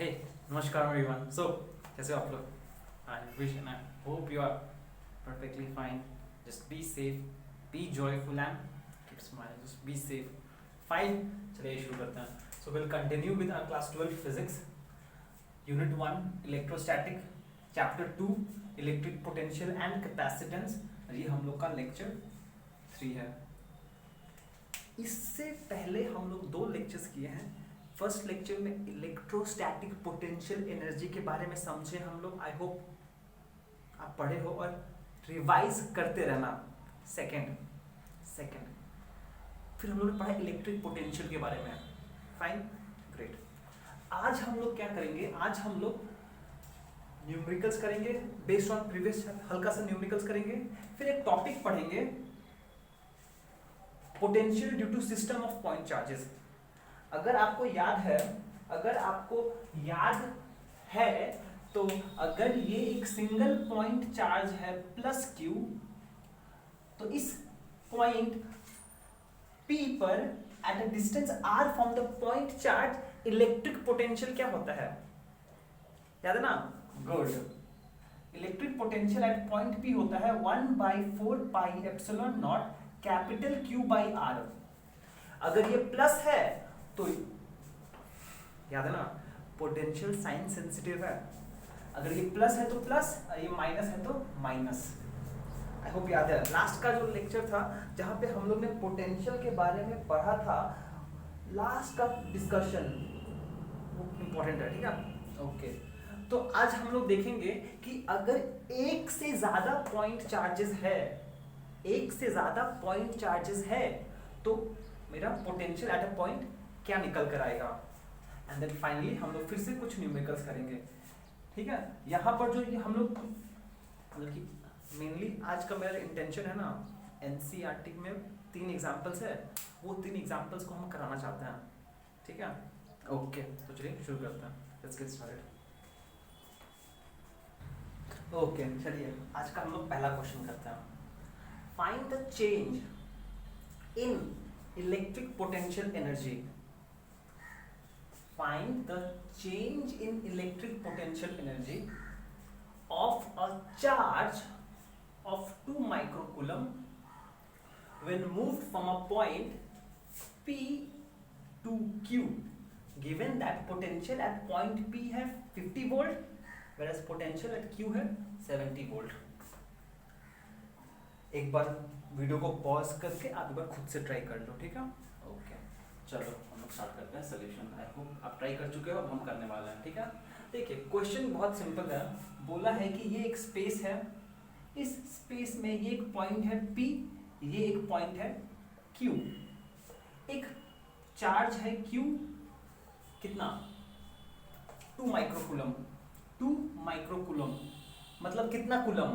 हे नमस्कार एवरीवन। सो कैसे हो आप लोग? I wish and I hope you are perfectly fine. Just be safe, be joyful and keep smiling. Just be safe. Fine. चलिए शुरू करते हैं. So we'll continue with our class 12 physics, unit 1 electrostatic, chapter 2 electric potential and capacitance. ये हम लोग का lecture 3 है. इससे पहले हम लोग 2 लेक्चर्स किए हैं. फर्स्ट लेक्चर में इलेक्ट्रोस्टैटिक पोटेंशियल एनर्जी के बारे में समझे हम लोग. आई होप आप पढ़े हो और रिवाइज करते रहना. सेकंड फिर हम लोग ने पढ़ा इलेक्ट्रिक पोटेंशियल के बारे में. Fine, great. आज हम लोग क्या करेंगे? आज हम लोग न्यूमेरिकल्स करेंगे बेस्ड ऑन प्रीवियस. हल्का सा न्यूमेरिकल्स करेंगे. फिर एक टॉपिक पढ़ेंगे potential due to system of point charges. अगर आपको याद है तो अगर ये एक सिंगल पॉइंट चार्ज है प्लस क्यू, तो इस पॉइंट P पर at a distance r from the point charge electric potential क्या होता है? याद है ना? Good. Electric potential at point P होता है 1/4 pi epsilon naught capital Q by R. अगर ये प्लस है तो याद है ना, पोटेंशियल साइन सेंसिटिव है. अगर ये प्लस है तो प्लस, ये माइनस है तो माइनस. आई होप याद है. लास्ट का जो लेक्चर था जहां पे हम लोग ने पोटेंशियल के बारे में पढ़ा था, लास्ट का डिस्कशन वो इंपॉर्टेंट है. ठीक है, ओके. तो आज हम लोग देखेंगे कि अगर एक से ज्यादा पॉइंट चार्जेस है तो मेरा पोटेंशियल एट अ पॉइंट क्या निकल कर आएगा. एंड देन फाइनली हम लोग फिर से कुछ न्यूमेरिकल्स करेंगे. ठीक है. यहाँ पर जो हम लोग मतलब कि मेनली आज का मेरा इंटेंशन है ना, एनसीईआरटी में 3 एग्जांपल्स है, वो 3 एग्जांपल्स को हम कराना चाहते हैं. ठीक है, ओके. तो चलिए शुरू करते हैं. Let's get started. ओके, चलिए आज का हम लोग पहला क्वेश्चन करते हैं. Find the change in electric potential energy. Find the change in electric potential energy of a charge of 2 microcoulomb when moved from a point P to Q, given that potential at point P है 50 volt whereas potential at Q है 70 volt. एक बार video को pause करके आप एक बार खुद से try कर लो. ठीक है, ओके. चलो हम लोग स्टार्ट करते हैं सोल्यूशन. आई होप आप ट्राई कर चुके हो, अब हम करने वाले हैं. ठीक है, देखिए क्वेश्चन बहुत सिंपल है. बोला है कि ये एक स्पेस है, इस स्पेस में ये एक पॉइंट है P, ये एक पॉइंट है Q. एक चार्ज है Q, कितना? 2 माइक्रोकूलम. 2 माइक्रोकूलम मतलब कितना कूलम?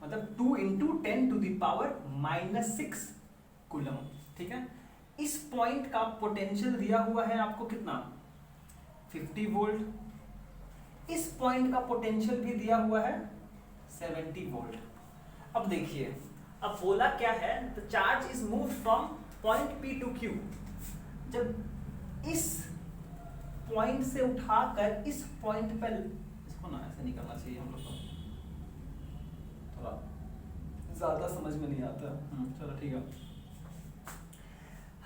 मतलब 2 × 10⁻⁻6 कूलम. ठीक है. इस पॉइंट का पोटेंशियल दिया हुआ है आपको कितना? 50 वोल्ट. इस पॉइंट का पोटेंशियल भी दिया हुआ है 70 वोल्ट. अब देखिए, अब बोला क्या है? The charge is moved from point P to Q. जब इस पॉइंट से उठाकर इस पॉइंट पर, इसको ना ऐसे निकलना चाहिए हम लोग को, थोड़ा ज्यादा समझ में नहीं आता. चलो ठीक है.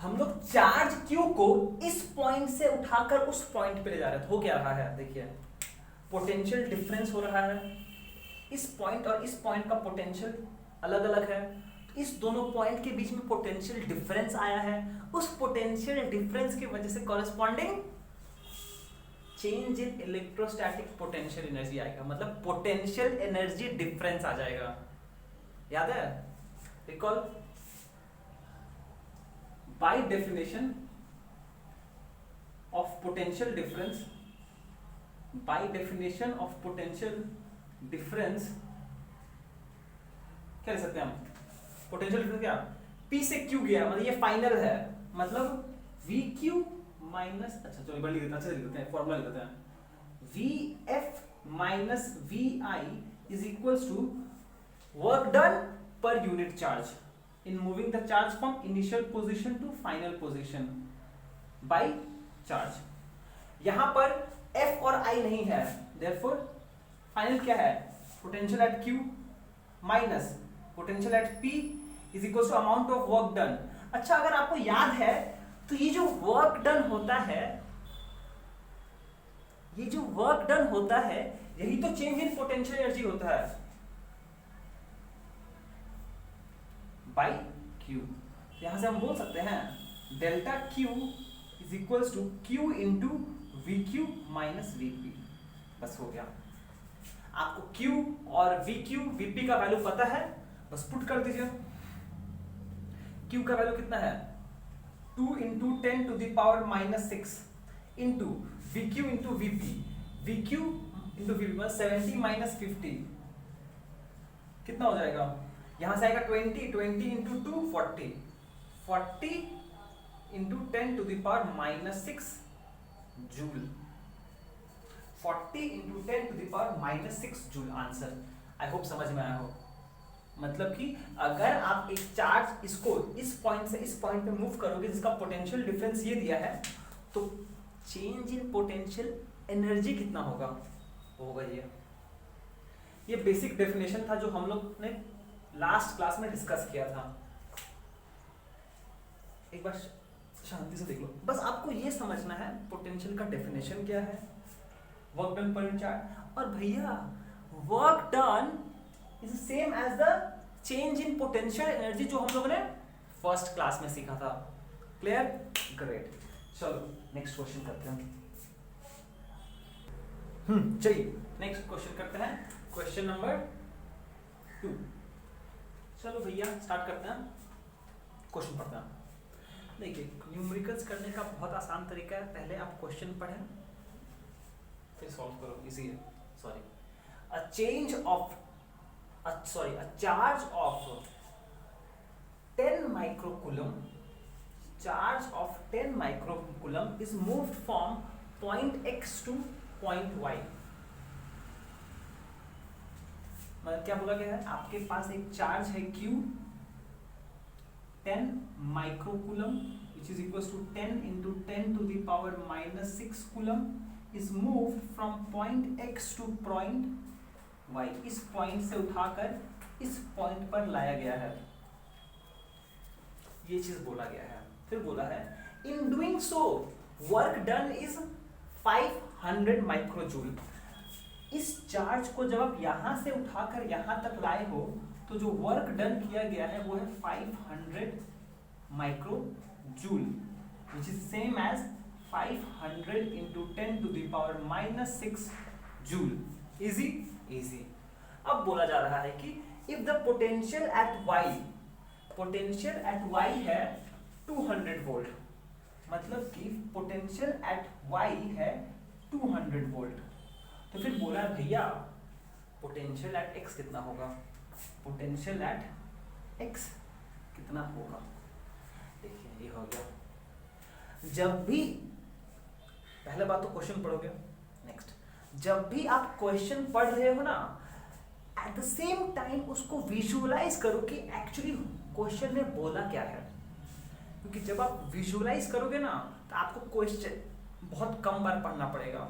हम लोग चार्ज Q को इस पॉइंट से उठाकर उस पॉइंट पे ले जा रहे हैं. हो क्या रहा है? देखिए, पोटेंशियल डिफरेंस हो रहा है. इस पॉइंट और इस पॉइंट का पोटेंशियल अलग अलग है. इस दोनों पॉइंट के बीच में पोटेंशियल डिफरेंस आया है. उस पोटेंशियल डिफरेंस की वजह से corresponding change in electrostatic potential energy आएगा. मतलब पोटेंशियल एनर्जी डिफरेंस आ जाएगा. याद है? Recall. By definition of potential difference, क्या लिख सकते हैं हम? पोटेंशियल डिफरेंस क्या? P से Q गया, मतलब ये फाइनल है, मतलब VQ माइनस, अच्छा चलो लिख देते हैं, फॉर्मूला लिख देते हैं. VF minus VI is equals to work done per unit charge in moving the charge from initial position to final position by charge. यहां पर F और आई नहीं है, देयरफॉर फाइनल क्या है, potential at Q minus potential at P is equal to amount of work done. अच्छा, अगर आपको याद है तो ये जो वर्क डन होता है, ये जो वर्क डन होता है, यही तो चेंज इन पोटेंशियल एनर्जी होता है बाय Q। यहां से हम बोल सकते हैं delta Q is equals to Q into VQ minus VP। बस हो गया। आपको Q और VQ VP का वैल्यू पता है, बस पुट कर दीजिए। Q का वैल्यू कितना है, 2 into 10 to the power minus 6 into VQ into VP। VQ into VP 70 minus 50 कितना हो जाएगा, यहां से आएगा 20, 20 into 2 40, 40 into 10 to the power minus 6 joule, 40 into 10 to the power minus 6 joule answer. I hope समझ में आया हो। मतलब कि अगर आप एक चार्ज इसको इस पॉइंट से इस पॉइंट पे मूव करोगे जिसका पोटेंशियल डिफरेंस ये दिया है, तो चेंज इन पोटेंशियल एनर्जी कितना होगा, वो होगा ये बेसिक डेफिनेशन था जो हम लोग ने लास्ट क्लास में डिस्कस किया था। एक बार शांति से देख लो, बस आपको ये समझना है पोटेंशियल का डेफिनेशन क्या है, work done per unit charge. और भैया work done is same as the change in potential energy जो हम लोगों ने फर्स्ट क्लास में सीखा था। Clear, great. चलो नेक्स्ट क्वेश्चन करते हैं। चलिए नेक्स्ट क्वेश्चन करते हैं, क्वेश्चन नंबर 2। चलो भैया स्टार्ट करते हैं, क्वेश्चन पढ़ते हैं। देखिए न्यूमेरिकल्स करने का बहुत आसान तरीका है, पहले आप क्वेश्चन पढ़ें फिर सॉल्व करो, इजी है। Sorry, a charge of 10 microcoulomb, charge of 10 microcoulomb is moved from point X to point Y। मतलब क्या बोला गया है, आपके पास एक चार्ज है Q 10 microcoulomb which is equals to 10 into 10 to the power minus 6 coulomb is moved from point X to point Y। इस point से उठाकर इस पॉइंट पर लाया गया है, ये चीज बोला गया है। फिर बोला है in doing so work done is 500 माइक्रोजूल। इस चार्ज को जब आप यहां से उठाकर यहां तक लाए हो तो जो वर्क डन किया गया है वो है 500 माइक्रोजूल which is same as 500 into 10 to the power minus 6 joule. Easy easy. अब बोला जा रहा है कि if the potential at Y, potential at Y है 200 वोल्ट, मतलब कि पोटेंशियल एट वाई है 200 वोल्ट। तो फिर बोला भैया पोटेंशियल एट एक्स कितना होगा, पोटेंशियल एट एक्स कितना होगा। देखिए ये हो गया। जब भी पहले बात तो क्वेश्चन पढ़ोगे, नेक्स्ट जब भी आप क्वेश्चन पढ़ रहे हो ना, एट द सेम टाइम उसको विजुअलाइज करो कि एक्चुअली क्वेश्चन ने बोला क्या है। क्योंकि जब आप विजुअलाइज करोगे ना तो आपको क्वेश्चन बहुत कम बार पढ़ना पड़ेगा।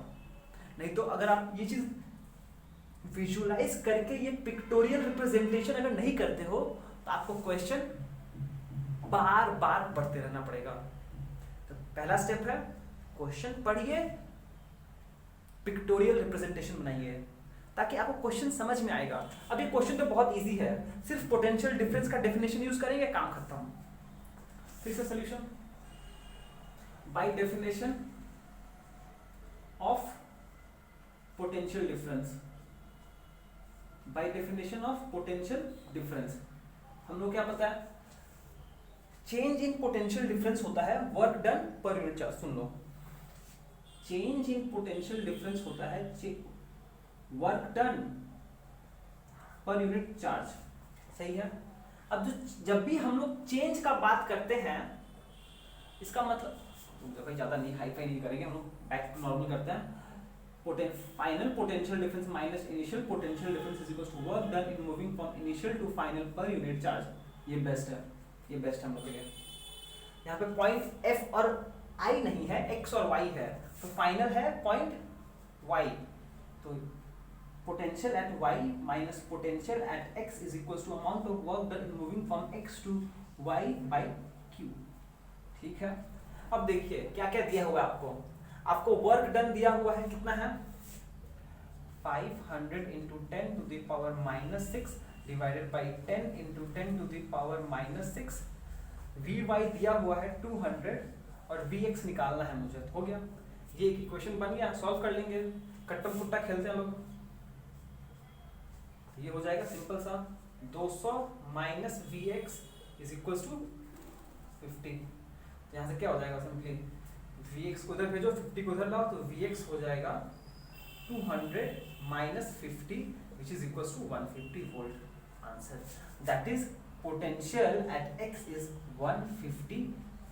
नहीं तो अगर आप ये चीज विजुअलाइज करके ये पिक्टोरियल रिप्रेजेंटेशन अगर नहीं करते हो तो आपको क्वेश्चन बार बार पढ़ते रहना पड़ेगा। तो पहला स्टेप है क्वेश्चन पढ़िए, पिक्टोरियल रिप्रेजेंटेशन बनाइए ताकि आपको क्वेश्चन समझ में आएगा। अब ये क्वेश्चन तो बहुत इजी है, सिर्फ पोटेंशियल डिफरेंस का डेफिनेशन यूज करेंगे, काम खत्म। फिर से solution by definition of potential difference, by definition of potential difference हम लोग क्या पता है, चेंज इन पोटेंशियल डिफरेंस होता है work done per unit charge. Soon low, change in potential difference होता है work done per unit charge, सही है। अब जब भी हम लोग चेंज का बात करते हैं, इसका मतलब ज्यादा नहीं हाई फाई नहीं करेंगे, हम लोग बैक टू नॉर्मल करते हैं। Final potential difference minus initial potential difference is equal to work done in moving from initial to final per unit charge. ये बेस्ट है, ये बेस्ट हम लोग के लिए। यहाँ पे पॉइंट एफ और आई नहीं है, एक्स और वाई है, तो फाइनल है पॉइंट y, तो potential at y minus potential at x is equals to amount of work done moving from x to y by q। ठीक है, अब देखिए क्या क्या दिया हुआ है आपको वर्क डन दिया हुआ है कितना है 500 into 10 to the power minus 6 divided by 10 into 10 to the power minus 6। Vy दिया हुआ है 200 और Vx निकालना है मुझे, हो गया, ये एक इक्वेशन बन गया, सॉल्व कर लेंगे, कट्टम पुट्टा खेलते हैं लोग। ये हो जाएगा सिंपल सा 200 minus Vx is equal to 50। यहाँ से क्या हो जाएगा सिंपली Vx को उधर भेजो 50 को उधर लाओ, तो Vx हो जाएगा 200 minus 50 which is equals to 150 volt। Answer, that is potential at x is 150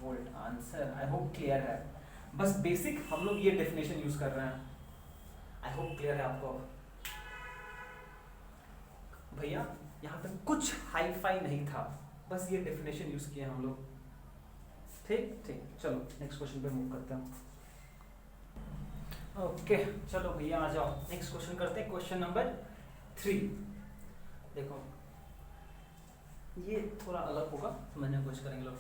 volt। Answer, I hope clear है, बस बेसिक हम लोग ये डेफिनेशन यूज कर रहे हैं, I hope clear है आपको। भैया यहाँ पे कुछ हाई फाई नहीं था, बस ये डेफिनेशन यूज किए हम लोग। ठीक ठीक, चलो नेक्स्ट क्वेश्चन पे मूव करते हैं। ओके चलो भैया आ जाओ, नेक्स्ट क्वेश्चन करते हैं, क्वेश्चन नंबर 3। देखो ये थोड़ा अलग होगा, समझने की कोशिश करेंगे लोग।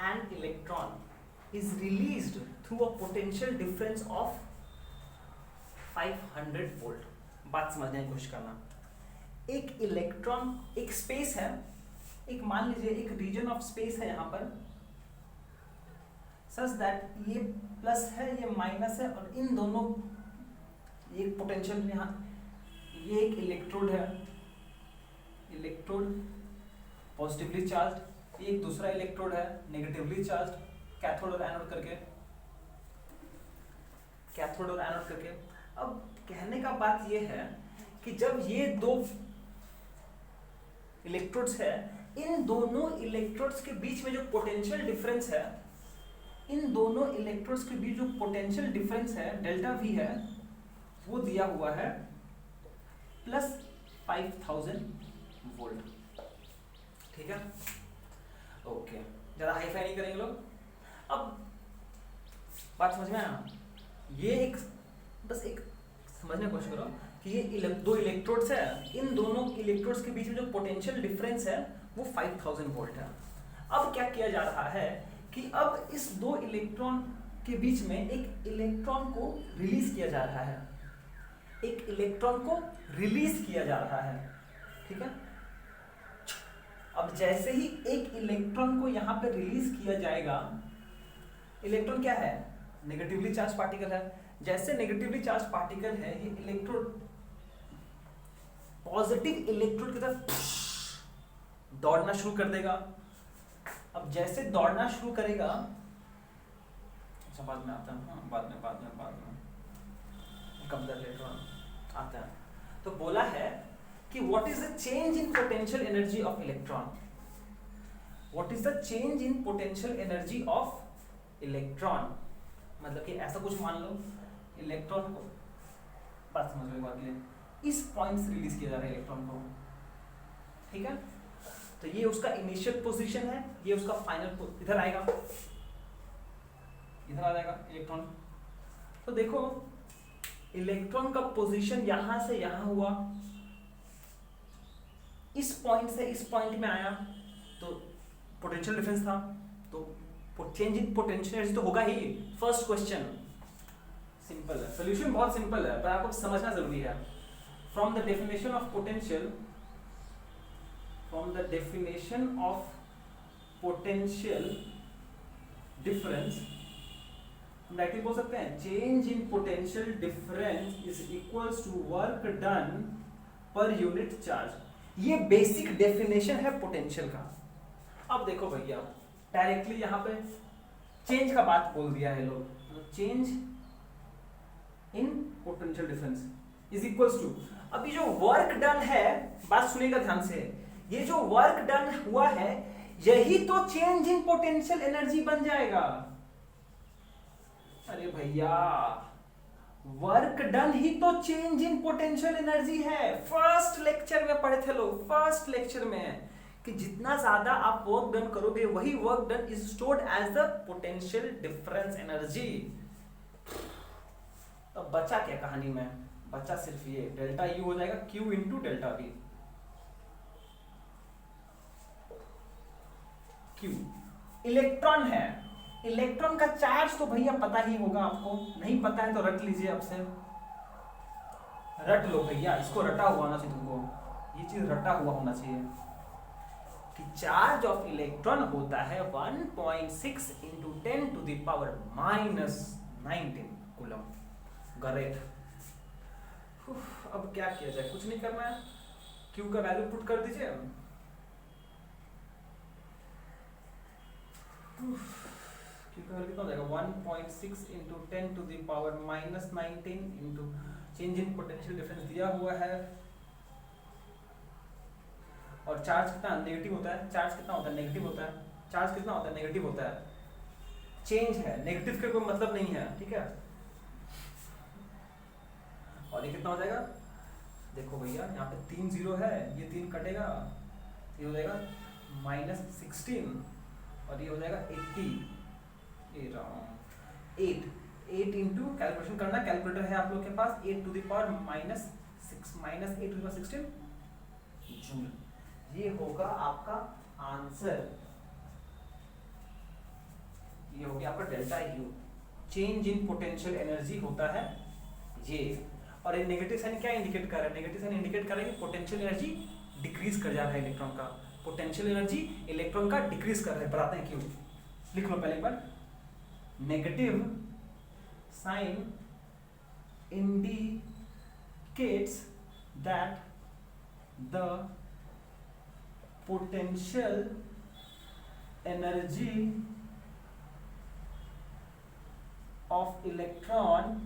An electron is released through a potential difference of 500 volt. बात समझने की कोशिश करना, एक इलेक्ट्रॉन, एक स्पेस है, एक मान लीजिए एक रीजन ऑफ स्पेस है यहाँ पर, सच दैट ये प्लस है ये माइनस है, और इन दोनों ये पोटेंशियल यहाँ, ये एक इलेक्ट्रोड है, इलेक्ट्रोड पॉजिटिवली चार्ज, ये एक दूसरा इलेक्ट्रोड है नेगेटिवली चार्ज, कैथोड और एनोड करके, कैथोड और एनोड करके। अब कहने का बात ये है कि जब ये दो इलेक्ट्रोड्स है, इन दोनों इलेक्ट्रोड्स के बीच में जो पोटेंशियल डिफरेंस है, इन दोनों इलेक्ट्रोड्स के बीच जो पोटेंशियल डिफरेंस है डेल्टा वी है, वो दिया हुआ है प्लस 5000 वोल्ट। ठीक है, ओके, ज्यादा हाई फाई नहीं करेंगे लोग। अब बात समझ में आया, ये एक बस एक समझने की कोशिश करो कि ये दो इलेक्ट्रोड्स है, इन दोनों इलेक्ट्रोड्स के बीच में जो पोटेंशियल डिफरेंस है वो 5000 वोल्ट है। अब क्या किया जा रहा है कि अब इस दो इलेक्ट्रॉन के बीच में एक इलेक्ट्रॉन को रिलीज किया जा रहा है, एक इलेक्ट्रॉन को रिलीज किया जा रहा है। ठीक है, अब जैसे ही एक इलेक्ट्रॉन को यहाँ पे रिलीज किया जाएगा, इलेक्ट्रॉन क्या है, नेगेटिवली चार्ज पार्टिकल है, जैसे नेगेटिवली चार्ज पार्टिकल है, ये इलेक्ट्रोड पॉजिटिव इलेक्ट्रोड की तरफ दौड़ना शुरू कर देगा। अब जैसे दौड़ना शुरू करेगा, अच्छा बाद में आता है, बाद में कम इलेक्ट्रॉन आता है, तो बोला है कि what is the change in potential energy of electron, what is the change in potential energy of electron. मतलब कि ऐसा कुछ मान लो, इलेक्ट्रॉन को, बात समझ लो बात, इस पॉइंट से रिलीज किया जा रहा है इलेक्ट्रॉन को। ठीक है, तो ये उसका इनिशियल पोजीशन है, ये उसका फाइनल, इधर आएगा, इधर आ जाएगा इलेक्ट्रॉन। तो देखो इलेक्ट्रॉन का पोजीशन यहां से यहां हुआ, इस पॉइंट से इस पॉइंट में आया, तो पोटेंशियल डिफरेंस था, तो चेंज इन पोटेंशियल एनर्जी तो होगा ही। फर्स्ट क्वेश्चन सिंपल है, सॉल्यूशन बहुत सिंपल है, पर आपको समझना जरूरी है। From the definition of potential, from the definition of potential difference, हम डायरेक्टली बोल सकते हैं change in potential difference is equals to work done per unit charge. ये बेसिक डेफिनेशन है पोटेंशियल का। अब देखो भैया डायरेक्टली यहाँ पे चेंज का बात बोल दिया है लोग, change in potential difference is equals to, अभी जो वर्क डन है, बात सुनिएगा ध्यान से, ये जो वर्क डन हुआ है यही तो चेंज इन पोटेंशियल एनर्जी बन जाएगा। अरे भैया वर्क डन ही तो चेंज इन पोटेंशियल एनर्जी है। फर्स्ट लेक्चर में पढ़े थे लोग, फर्स्ट लेक्चर में, कि जितना ज्यादा आप वर्क डन करोगे वही work done is stored as the potential difference energy. अब बचा क्या कहानी में, बचा सिर्फ ये डेल्टा यू हो जाएगा Q into delta we. Q electron है, इलेक्ट्रॉन का चार्ज तो भैया पता ही होगा आपको, नहीं पता है तो रट लीजिए आपसे, रट लो भैया, इसको रटा हुआ होना चाहिए तुमको, ये चीज रटा हुआ होना चाहिए कि चार्ज ऑफ इलेक्ट्रॉन होता है 1.6 into 10 to the power -19 coulomb. Great. अब क्या किया जाए, कुछ नहीं करना है, क्यू का वैल्यू पुट कर दीजिए। क्यू का वैल्यू कितना हो जाएगा 1.6 into 10 to the power -19 into change in potential difference दिया हुआ है, और चार्ज कितना नेगेटिव होता है, चार्ज कितना होता है नेगेटिव होता है, चार्ज कितना होता है नेगेटिव होता है, चेंज है, नेगेटिव का कोई मतलब नहीं है, ठीक है। और ये कितना हो जाएगा, देखो भैया यहाँ पे 3 जीरो है, ये 3 कटेगा, ये हो जाएगा -16 और ये हो जाएगा 80, 8 इंटू कैलकुलेशन करना, कैलकुलेटर है आप लोग के पास, 8 to the power -8 to the 16 joule. ये होगा आपका आंसर, ये हो गया आपका delta U, change in potential energy होता है ये। और ये नेगेटिव साइन क्या इंडिकेट कर रहा है, नेगेटिव साइन इंडिकेट कर रहा है कि पोटेंशियल एनर्जी डिक्रीज कर जा रहा है इलेक्ट्रॉन का, पोटेंशियल एनर्जी इलेक्ट्रॉन का डिक्रीज कर रहा है। बताते हैं क्यों, लिख लो पहले एक बार, negative sign indicates that the potential energy of electron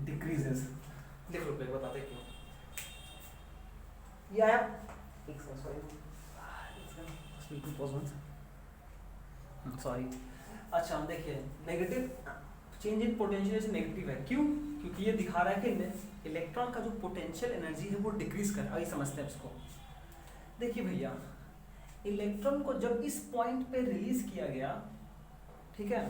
decreases। लिख लो पे, बताते क्यों ये आया, एक सॉरी। अच्छा देखिए, negative change in potential negative है, क्यों, क्योंकि ये दिखा रहा है कि इलेक्ट्रॉन का जो पोटेंशियल एनर्जी है वो डिक्रीज कर रहा है। समझते हैं इसको, देखिए भैया इलेक्ट्रॉन को जब इस पॉइंट पे रिलीज किया गया, ठीक है,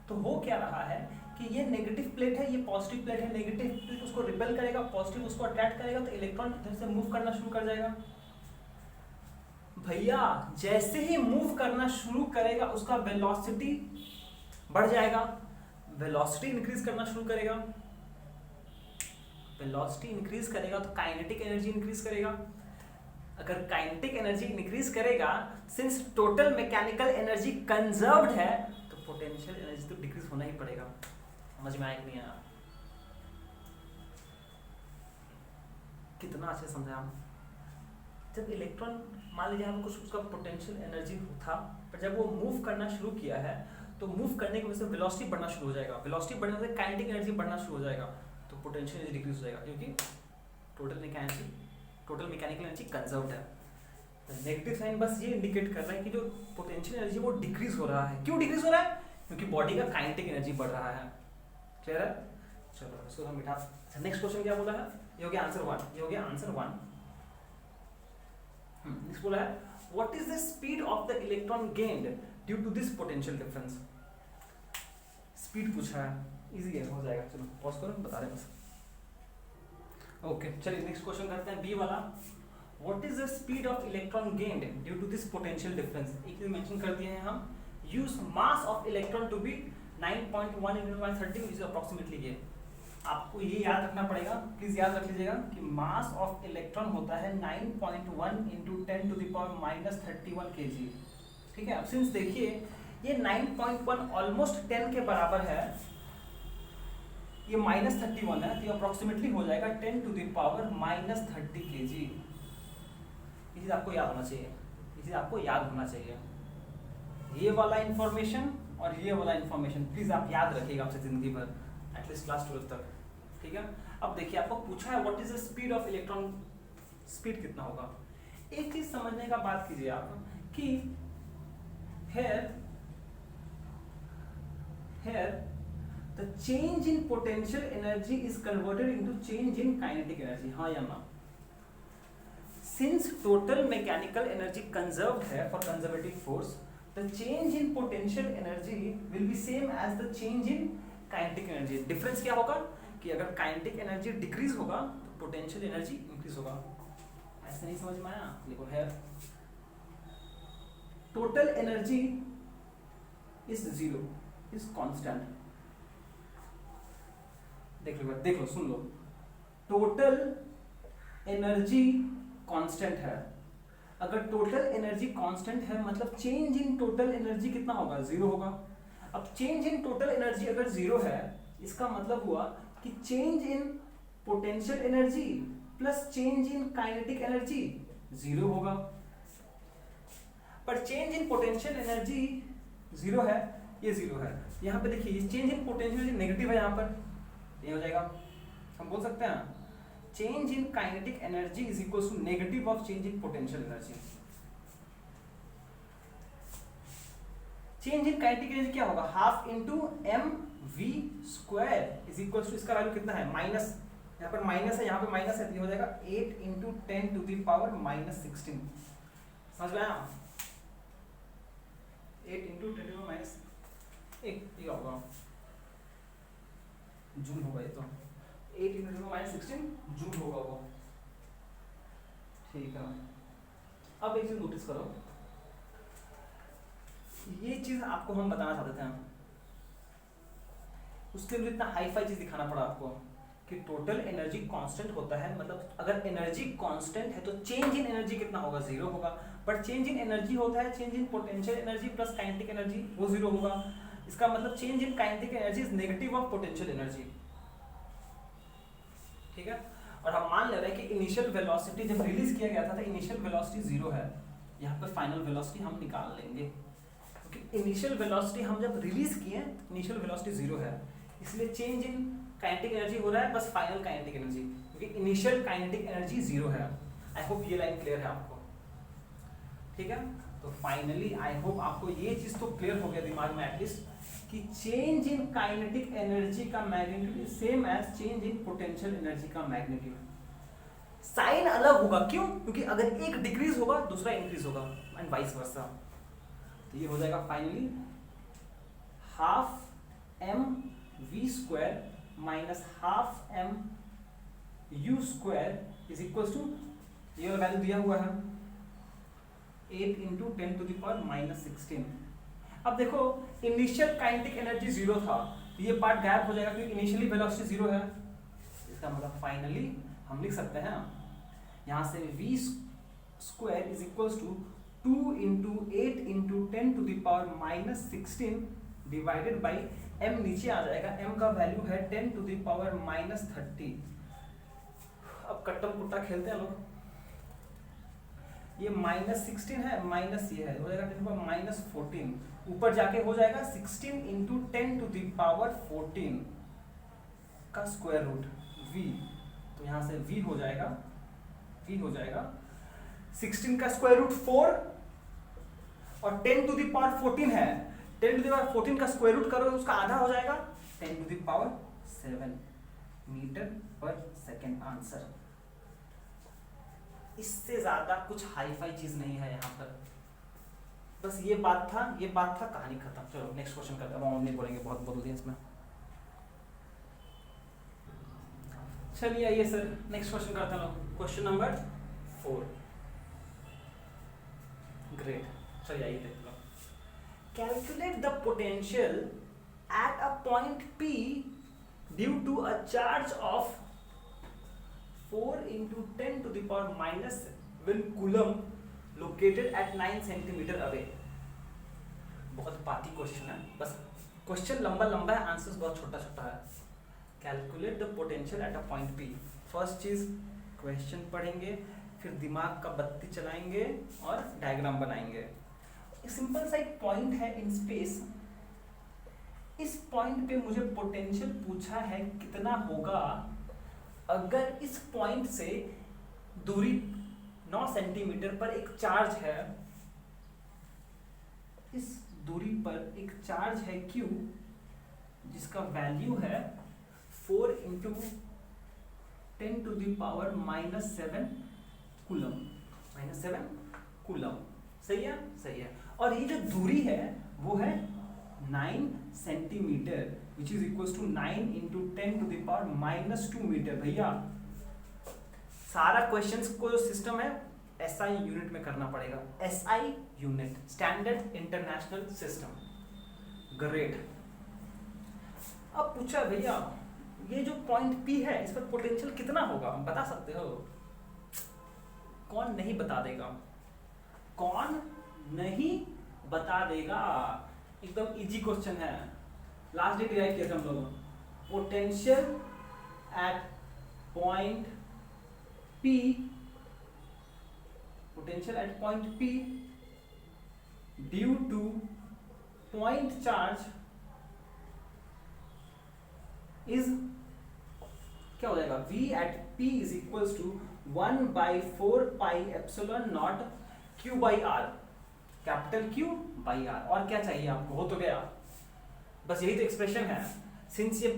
तो हो क्या रहा है कि ये नेगेटिव प्लेट है, ये पॉजिटिव प्लेट है, नेगेटिव प्लेट उसको रिपेल करेगा, पॉजिटिव उसको अट्रैक्ट करेगा, तो इलेक्ट्रॉन इधर से मूव करना शुरू कर जाएगा। भैया जैसे ही मूव करना शुरू करेगा उसका वेलोसिटी बढ़ जाएगा, वेलोसिटी इंक्रीज करना शुरू करेगा, वेलोसिटी इंक्रीज करेगा तो काइनेटिक एनर्जी इंक्रीज करेगा। अगर काइनेटिक एनर्जी इंक्रीज करेगा, since total mechanical energy conserved है, तो पोटेंशियल एनर्जी तो डिक्रीज होना ही पड़ेगा। समझ में आया कि नहीं आया? कितना अच्छे समझा हम। जब इलेक्ट्रॉन मान लीजिए हम कुछ उसका पोटेंशियल एनर्जी था, पर जब वो मूव करना शुरू किया है तो मूव करने की वजह से वेलोसिटी बढ़ना शुरू हो जाएगा, वेलोसिटी बढ़ने से काइनेटिक एनर्जी बढ़ना शुरू हो जाएगा, तो पोटेंशियल एनर्जी डिक्रीज हो जाएगा, क्योंकि टोटल मैकेनिकल एनर्जी कंजर्व्ड है। नेगेटिव साइन बस ये इंडिकेट कर रहा है कि जो पोटेंशियल एनर्जी वो डिक्रीज हो रहा है। क्यों डिक्रीज हो रहा है? क्योंकि बॉडी का काइनेटिक एनर्जी बढ़ रहा है। क्लियर है? चलो इसको हम मिटा। नेक्स्ट क्वेश्चन क्या बोला है? ये हो गया आंसर 1, ये हो गया आंसर 1। नेक्स्ट बोला है what is the speed of the electron gained due to this potential difference. Speed पूछा है, इजी है, हो जाएगा। चलो पॉज करो, बता रहे बस। ओके चलिए नेक्स्ट क्वेश्चन करते हैं, बी वाला। What is the speed of electron gained due to this potential difference. एक चीज मेंशन कर दिए हैं हम, use mass of electron to be 9.1 × 10 which is approximately ये। आपको ये याद रखना पड़ेगा, प्लीज याद रख लीजिएगा कि मास ऑफ इलेक्ट्रॉन होता है 9.1 × 10⁻³ 31 kg। ठीक है, अब सिंस देखिए ये 9.1 ऑलमोस्ट 10 के बराबर है, ये -31 है, तो अप्रोक्सीमेटली हो जाएगा 10⁻³ kg। ये चीज आपको याद होना चाहिए, ये चीज आपको याद होना चाहिए। ये वाला इंफॉर्मेशन और ये वाला इंफॉर्मेशन प्लीज आप याद रखिएगा आपसे जिंदगी भर, एटलीस्ट क्लास 12 तक। ठीक है, अब देखिए आपको पूछा है what is the speed of electron, speed कितना होगा। एक चीज समझने का बात कीजिए आप कि here the change in potential energy is converted into change in kinetic energy। हाँ या ना? Since total mechanical energy conserved है for conservative force, the change in potential energy will be same as the change in kinetic energy. Difference क्या होगा कि अगर kinetic energy decrease होगा तो पोटेंशियल एनर्जी इंक्रीज होगा। ऐसे नहीं समझ में आया? देखो है total energy is zero is constant. देख लो सुन लो, टोटल एनर्जी कांस्टेंट है। अगर टोटल एनर्जी कांस्टेंट है मतलब चेंज इन टोटल एनर्जी कितना होगा? जीरो होगा। अब चेंज इन टोटल एनर्जी अगर जीरो है इसका मतलब हुआ कि change in potential energy plus change in kinetic energy zero होगा। पर change in potential energy zero है, ये जीरो है। यहाँ पे देखिए change in potential energy negative है, यहाँ पर ये हो जाएगा। हम बोल सकते हैं change in kinetic energy is equal to negative of change in potential energy. Change in kinetic energy क्या होगा? Half into M V square is equal to, इसका वैल्यू कितना है? माइनस, यहाँ पर माइनस है, यहाँ पे माइनस है, तो ये हो जाएगा 8 into 10 to the power minus 16। समझ में आया? 8 इंटू 10 टू माइनस ये होगा जूल होगा, ये तो 8 इंटू 10 माइनस 16 जूल होगा वो। ठीक है, अब एक चीज नोटिस करो, ये चीज आपको हम बताना चाहते थे, उसके लिए इतना हाई फाई चीज दिखाना पड़ा आपको कि टोटल एनर्जी कांस्टेंट होता है। मतलब अगर एनर्जी कांस्टेंट है तो चेंज इन एनर्जी कितना होगा? जीरो होगा। बट चेंज इन एनर्जी होता है change in potential energy plus kinetic energy, वो जीरो होगा। इसका मतलब change in kinetic energy is negative of potential energy. ठीक है, और हम मान ले रहे हैं कि इनिशियल वेलोसिटी जब रिलीज किया गया था तो इनिशियल वेलोसिटी जीरो है। यहाँ पर फाइनल वेलोसिटी हम निकाल लेंगे क्योंकि इनिशियल वेलोसिटी हम जब रिलीज किए इनिशियल वेलोसिटी जीरो है, इसलिए चेंज इन काइनेटिक एनर्जी हो रहा है बस फाइनल काइनेटिक एनर्जी, क्योंकि इनिशियल काइनेटिक एनर्जी जीरो है। आई होप ये लाइन क्लियर है आपको। ठीक है, तो फाइनली आई होप आपको ये चीज तो क्लियर हो गया दिमाग में एटलीस्ट कि चेंज इन काइनेटिक एनर्जी का magnitude same as change in potential energy का मैग्नीट्यूड। साइन अलग होगा, क्यों? क्योंकि अगर एक डिक्रीज होगा दूसरा इंक्रीज होगा एंड वाइस वर्सा। तो ये हो जाएगा finally half M V square minus half M U square is equal to, ये वाला वैल्यू दिया हुआ है 8 into 10 to the power minus 16। अब देखो इनिशियल काइनेटिक एनर्जी जीरो था, ये पार्ट गायब हो जाएगा क्योंकि इनिशियली वेलोसिटी जीरो है। इसका मतलब फाइनली हम लिख सकते हैं यहाँ से v square is equal to 2 into 8 into 10 to the power minus 16 divided by m नीचे आ जाएगा, m का वैल्यू है 10 टू द पावर माइनस 30। अब कट्टम कुट्टा खेलते हैं लोग, ये माइनस 16 है माइनस ये है, हो जाएगा 10 टू द पावर माइनस 14, ऊपर जाके हो जाएगा 16 इंटू 10 टू द पावर 14 का स्क्वायर रूट v। तो यहाँ से v हो जाएगा 16 का स्क्वायर रूट 4 और 10 टू द पावर 14 है, 10 टू द पावर 14 का स्क्वायर रूट करो तो उसका आधा हो जाएगा 10 टू द पावर 7 मीटर पर सेकेंड आंसर। इससे ज्यादा कुछ हाई फाई चीज नहीं है यहाँ पर, बस ये बात था कहानी खत्म। चलो नेक्स्ट क्वेश्चन करते हैं, हम नहीं बोलेंगे बहुत बोल दिया इसमें। चलिए आइए सर नेक्स्ट क्वेश्चन करते हैं, क्वेश्चन नंबर 4। ग्रेट, चलिए आइए देखते हैं। Calculate the potential at a point P due to a charge of 4 into 10 to the power minus 7 coulomb located at 9 centimetre away. बहुत बाती क्वेश्चन है, बस क्वेश्चन लंबा है, आंसर्स बहुत छोटा है। Calculate the potential at a point P। First चीज क्वेश्चन पढ़ेंगे, फिर दिमाग का बत्ती चलाएंगे और डायग्राम बनाएंगे। सिंपल सा एक पॉइंट है इन स्पेस, इस पॉइंट पे मुझे पोटेंशियल पूछा है कितना होगा अगर इस पॉइंट से दूरी 9 सेंटीमीटर पर एक चार्ज है, इस दूरी पर एक चार्ज है Q जिसका वैल्यू है 4 into 10 to the power minus 7 coulomb. सही है। और ये जो दूरी है वो है 9 centimetre, which is equal to 9 into 10⁻⁻2 metre. भैया सारा क्वेश्चंस को जो सिस्टम है SI यूनिट में करना पड़ेगा, SI unit, standard international system. Great. अब पूछा भैया ये जो पॉइंट P है इस पर पोटेंशियल कितना होगा, बता सकते हो? कौन नहीं बता देगा? कौन नहीं बता देगा? एकदम इजी क्वेश्चन है, लास्ट डे डिराइव किया था हम लोग। Potential at point P, potential at point P due to point charge is क्या हो जाएगा? V at P is equals to 1/4πε0 Q/R, capital Q by R। और क्या चाहिए आपको? हो तो गया, बस यही तो एक्सप्रेशन है। सिंस ये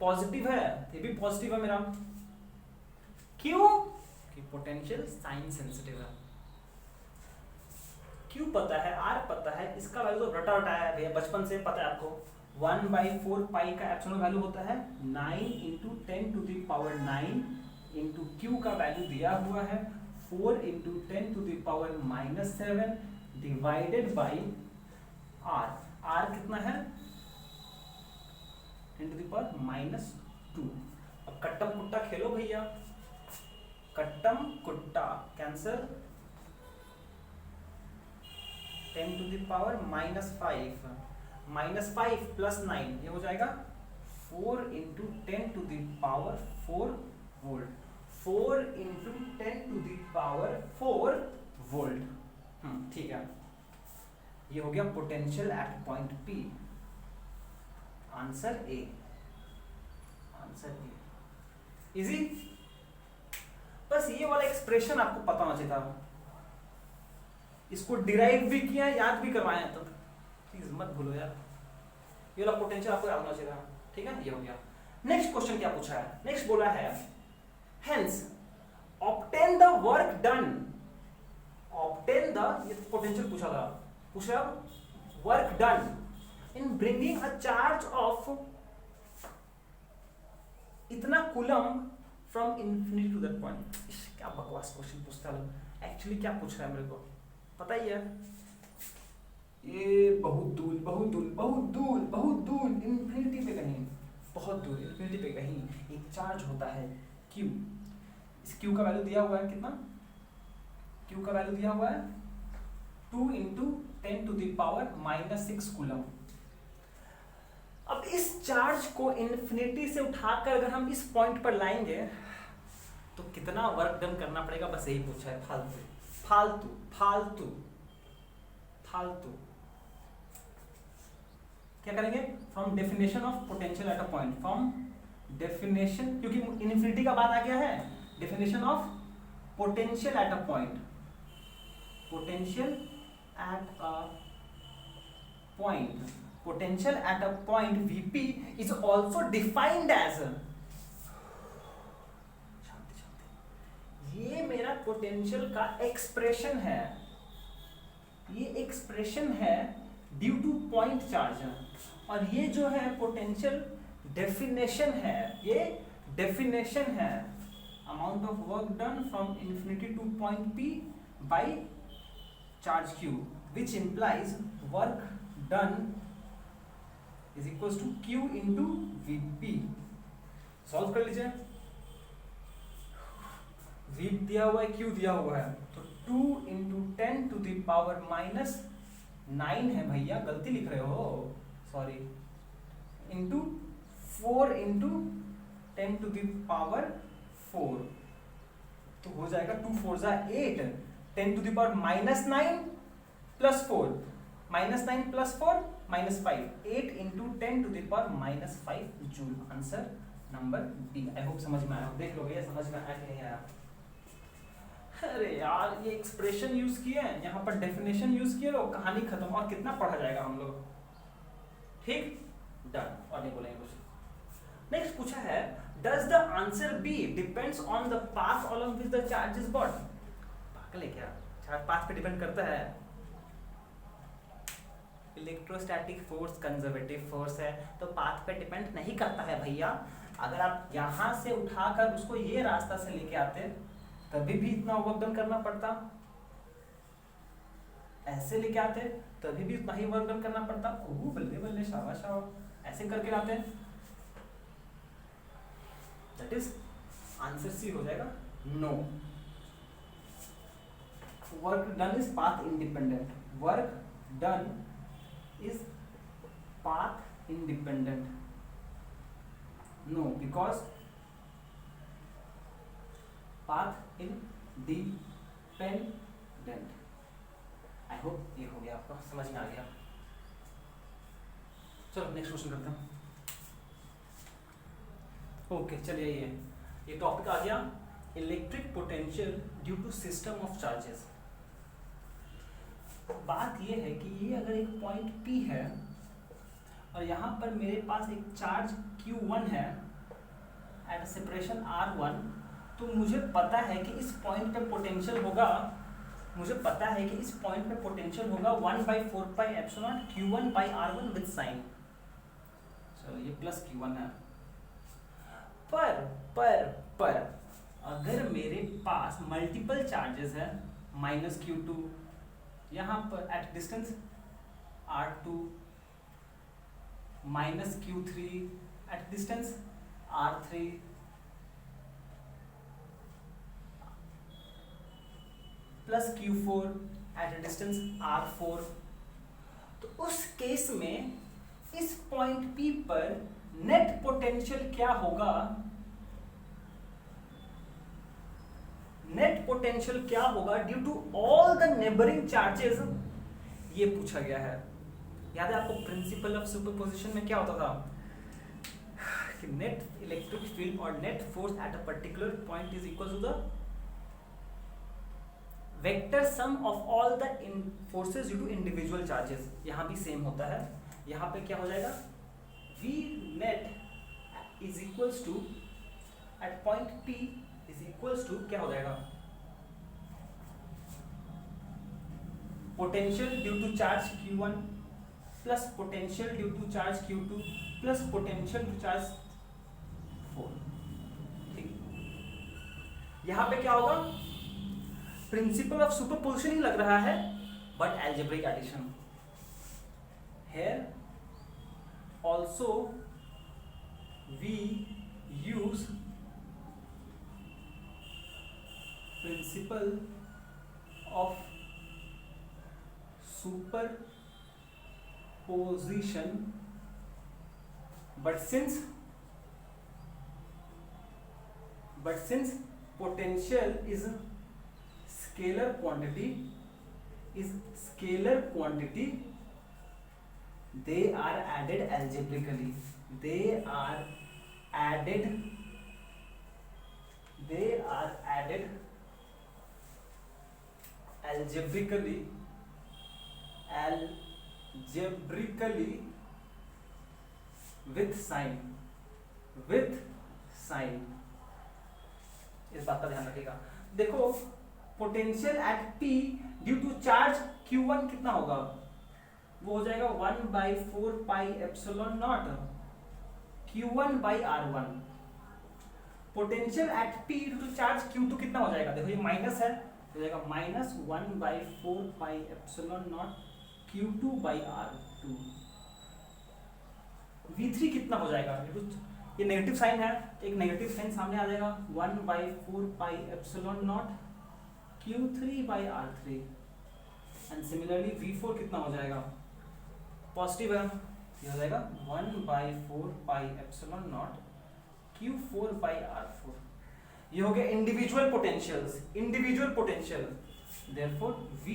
पॉजिटिव है, ये भी पॉजिटिव है मेरा, क्यों? कि पोटेंशियल साइन सेंसिटिव है। Q पता है, R पता है, इसका वैल्यू तो रटा रटा है भैया, बचपन से पता है आपको। 1/4π का एप्सिलॉन वैल्यू होता है 9 इंटू 10⁻⁹ इंटू Q का वैल्यू दिया हुआ है 4 into 10⁻⁷ divided by R। R कितना है? 10⁻⁻2। अब कट्टम कुट्टा खेलो भैया, कट्टम कुट्टा कैंसर। 10⁻⁻5 -5 प्लस 9 ये हो जाएगा 4 इंटू 10⁻4 वोल्ट, 4 इंटू 10⁻4 वोल्ट। ठीक है, ये हो गया potential at point P। Answer A, answer A. Easy. बस ये वाला एक्सप्रेशन आपको पता होना चाहिए था, इसको डिराइव भी किया, याद भी करवाया, तो प्लीज मत भूलो यार। ये वाला पोटेंशियल आपको याद होना चाहिए था, ठीक है? ये हो गया। नेक्स्ट क्वेश्चन क्या पूछा है? नेक्स्ट बोला है hence obtain the work done, obtain the, ये पोटेंशियल पूछा था, पूछा work done in bringing a charge of इतना coulomb from infinity to that point. क्या बकवास क्वेश्चन पूछता है, एक्चुअली क्या पूछ रहा है मेरे को पता ही है। ये बहुत दूर बहुत दूर बहुत दूर बहुत दूर इंफिनिटी पे कहीं, बहुत दूर इंफिनिटी पे कहीं एक चार्ज होता है Q। इस Q का वैल्यू दिया हुआ है कितना? Q का वैल्यू दिया हुआ है 2 इंटू 10⁻⁻6 कूलम। अब इस चार्ज को इंफिनिटी से उठाकर अगर हम इस पॉइंट पर लाएंगे तो कितना वर्क डन करना पड़ेगा, बस यही पूछा है। फालतू फालतू फालतू फालतू। क्या करेंगे? From definition of potential at a point, from definition, क्योंकि इन्फिनिटी का बात आ गया है, definition of potential at a point, potential at a point, potential at a point Vp is also defined as, ये मेरा पोटेंशियल का एक्सप्रेशन है, ये एक्सप्रेशन है ड्यू टू पॉइंट चार्ज, और ये जो है पोटेंशियल डेफिनेशन है, ये डेफिनेशन है amount of work done from infinity to point P by charge Q, which implies work done is equals to Q into Vp। Solve कर लीजिए। V दिया हुआ है, Q दिया हुआ है, तो 2 इंटू 10⁻⁹ है भैया, गलती लिख रहे हो, सॉरी, इंटू 4 इंटू 10⁻4, तो हो जाएगा 2 4 जा 8, 10⁻⁹ plus 4, -9 plus 4 -5, 8 into 10⁻⁵ joule. Answer number B. I hope समझ में आया, देख लो भैया समझ में आया कि नहीं आया। अरे यार ये एक्सप्रेशन यूज किए हैं, यहाँ पर डेफिनेशन यूज किए लोग, कहानी खत्म, और कितना पढ़ा जाएगा हम लोग। ठीक, डन, और नहीं बोलेंगे कुछ। नेक्स्ट पूछा है does the answer be depends on the path along which the charge is brought। पागल है क्या? चार्ज पाथ पे डिपेंड करता है। इलेक्ट्रोस्टैटिक फोर्स कंजर्वेटिव फोर्स है, तो पाथ पे डिपेंड नहीं करता है भैया। अगर आप यहाँ से उठाकर उसको ये रास्ता से लेके आते तभी भी इतना वर्क डन करना पड़ता, ऐसे लेके आते तभी भी उतना ही वर्क डन करना पड़ता। ओह बल्ले बल्ले, शाबाश शाबाश, ऐसे करके लाते। दैट इज आंसर सी हो जाएगा, no. Work done is path independent, work done is path independent, no, because path independent। I hope ये हो गया, आपको समझ में आ गया। चलो नेक्स्ट क्वेश्चन करते हैं। ओके चलिए, ये टॉपिक आ गया electric potential due to system of charges. बात ये है कि ये अगर एक पॉइंट P है और यहाँ पर मेरे पास एक चार्ज Q1 है एट सेपरेशन R1, तो मुझे पता है कि इस पॉइंट पे पोटेंशियल होगा, मुझे पता है कि इस पॉइंट पे पोटेंशियल होगा 1/4πε0 Q1/R1 विद साइन। चलो ये प्लस Q1 है। पर अगर मेरे पास मल्टीपल चार्जेस है -Q2 यहाँ पर at distance R2, -Q3 at distance R3, +Q4 at distance R4, तो उस केस में इस पॉइंट P पर नेट पोटेंशियल क्या होगा, नेट पोटेंशियल क्या होगा due to all the neighbouring charges, ये पूछा गया है। याद है आपको प्रिंसिपल ऑफ सुपरपोजिशन में क्या होता था कि नेट इलेक्ट्रिक फील्ड और net force at a particular point is equal to the vector sum of all the forces due to individual charges. यहां भी सेम होता है। यहां पे क्या हो जाएगा, V net is equals to at point P is equals to क्या हो जाएगा, potential due to charge Q1 plus potential due to charge Q2 plus potential to charge 4। ठीक, यहां पे क्या होगा, प्रिंसिपल ऑफ सुपरपोजिशन ही लग रहा है but algebraic addition. Here also we use principle of superposition, but since potential is scalar quantity, they are added algebraically, algebraically with sign। इस बात का ध्यान रखिएगा। देखो potential at P due to charge Q1 कितना होगा, वो हो जाएगा 1/4πε0 Q1/R1। Potential at P due to charge Q2 कितना हो जाएगा, देखो ये माइनस है, हो जाएगा -1/4πε0 Q2/R2। V3 कितना हो जाएगा, ये नेगेटिव साइन है, एक नेगेटिव साइन सामने आ जाएगा 1/4πε0 Q3/R3। एंड सिमिलरली V4 कितना हो जाएगा, पॉजिटिव है, ये हो जाएगा 1/4πε0 Q4/R4। ये हो गया individual potential. Therefore V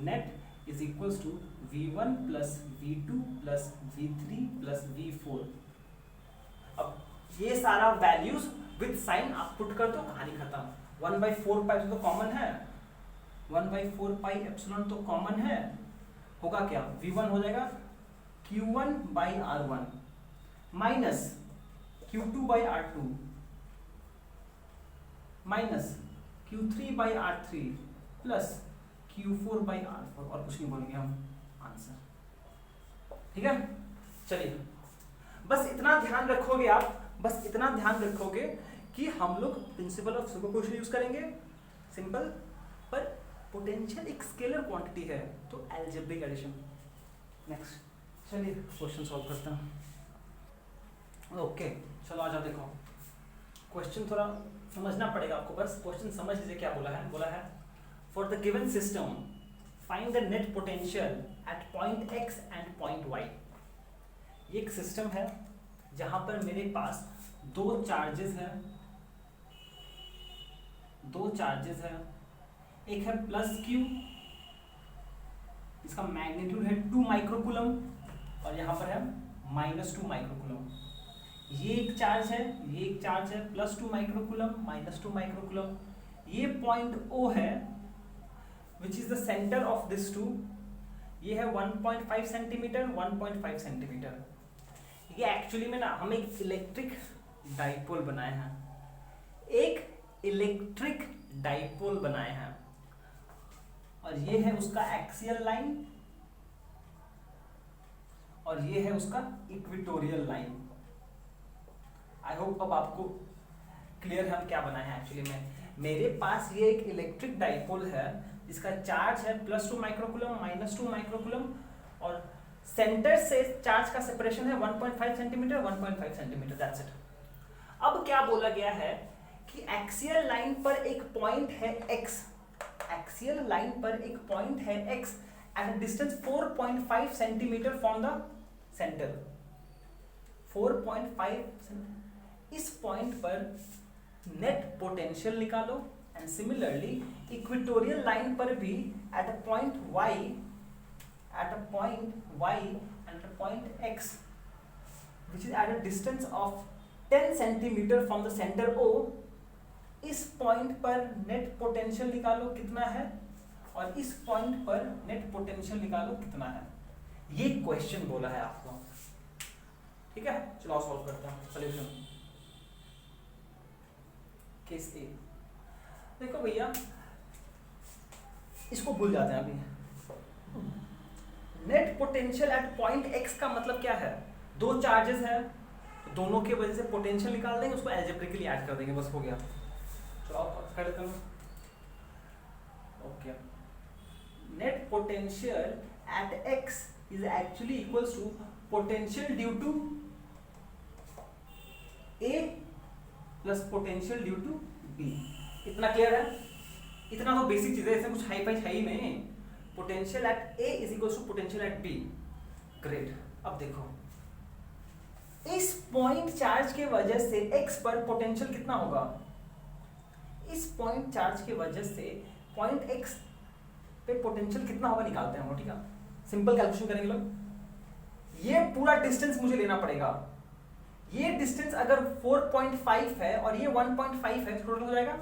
net is equals to V1 plus V2 plus V3 plus V4। अब ये सारा वैल्यूज विद साइन आप पुट कर दो, कहानी खत्म। 1/4π तो कॉमन है, 1/4πε तो कॉमन है, होगा क्या, V1 हो जाएगा Q1/R1 minus Q2/R2 minus Q3/R3 plus Q4/R4, और कुछ नहीं बोलेंगे हम, आंसर ठीक है, चलिए बस इतना ध्यान रखोगे आप, बस इतना ध्यान रखोगे कि हम लोग प्रिंसिपल ऑफ सुपरपोजिशन यूज करेंगे, सिंपल, पर पोटेंशियल एक स्केलर क्वांटिटी है तो अलजेब्रिक एडिशन। नेक्स्ट चलिए क्वेश्चन सॉल्व करते हैं। ओके चलो आ जाओ, देखो क्वेश्चन थोड़ा समझना पड़ेगा आपको, बस क्वेश्चन समझ लीजिए क्या बोला है for the given system find the net potential at point x and point y। ये एक सिस्टम है जहां पर मेरे पास दो चार्जेस हैं, एक है प्लस q, इसका मैग्नीट्यूड है 2 माइक्रोकूलम, और यहाँ पर है -2 माइक्रोकूलम। ये एक चार्ज है प्लस 2 माइक्रोकूलम -2 माइक्रोकूलम। ये पॉइंट O है which is the centre of this two. ये है 1.5 सेंटीमीटर 1.5 सेंटीमीटर। ये एक्चुअली में ना हम एक इलेक्ट्रिक डाइपोल बनाए हैं, और ये है उसका एक्सियल लाइन और ये है उसका इक्वेटोरियल लाइन। आई होप अब आपको क्लियर है हम क्या बनाए हैं। एक्चुअली में मेरे पास ये एक इलेक्ट्रिक डाइपोल है जिसका चार्ज है +2 माइक्रोकूलम -2 माइक्रोकूलम, और सेंटर से चार्ज का सेपरेशन है 1.5 सेंटीमीटर 1.5 सेंटीमीटर, दैट्स इट। अब क्या बोला गया है कि एक्सियल लाइन पर एक पॉइंट है x, eight a distance 4.5 centimetre from the centre. 4.5 इस पॉइंट पर नेट पोटेंशियल निकालो, एंड सिमिलरली इक्वेटोरियल लाइन पर भी eight a point y and a point x which is at a distance of 10 centimeter from the center O, इस point पर net potential निकालो कितना है, और इस पॉइंट पर नेट पोटेंशियल निकालो कितना है। ये क्वेश्चन बोला है आपको, ठीक है। चलो सॉल्व करते हैं। सॉल्यूशन केस ए। देखो भैया इसको भूल जाते हैं अभी। Net potential at point x का मतलब क्या है, दो चार्जेस है तो दोनों के वजह से पोटेंशियल निकाल देंगे, उसको अलजेब्रिकली ऐड कर देंगे, बस हो गया। चलो कर देता हूं। Okay, net potential at x is actually equals to potential due to a plus potential due to b। इतना क्लियर है? इतना तो बेसिक चीजें, इसमें कुछ हाई फाई है ही नहीं। Potential at A is equal to potential at B। Great. अब देखो इस पॉइंट चार्ज के वजह से x पर पोटेंशियल कितना होगा, इस पॉइंट चार्ज के वजह से पॉइंट x पे पोटेंशियल कितना होगा निकालते हैं हम, ठीक है। सिंपल कैलकुलेशन करेंगे लोग। ये पूरा डिस्टेंस मुझे लेना पड़ेगा। ये डिस्टेंस अगर 4.5 है और ये 1.5 है, टोटल हो जाएगा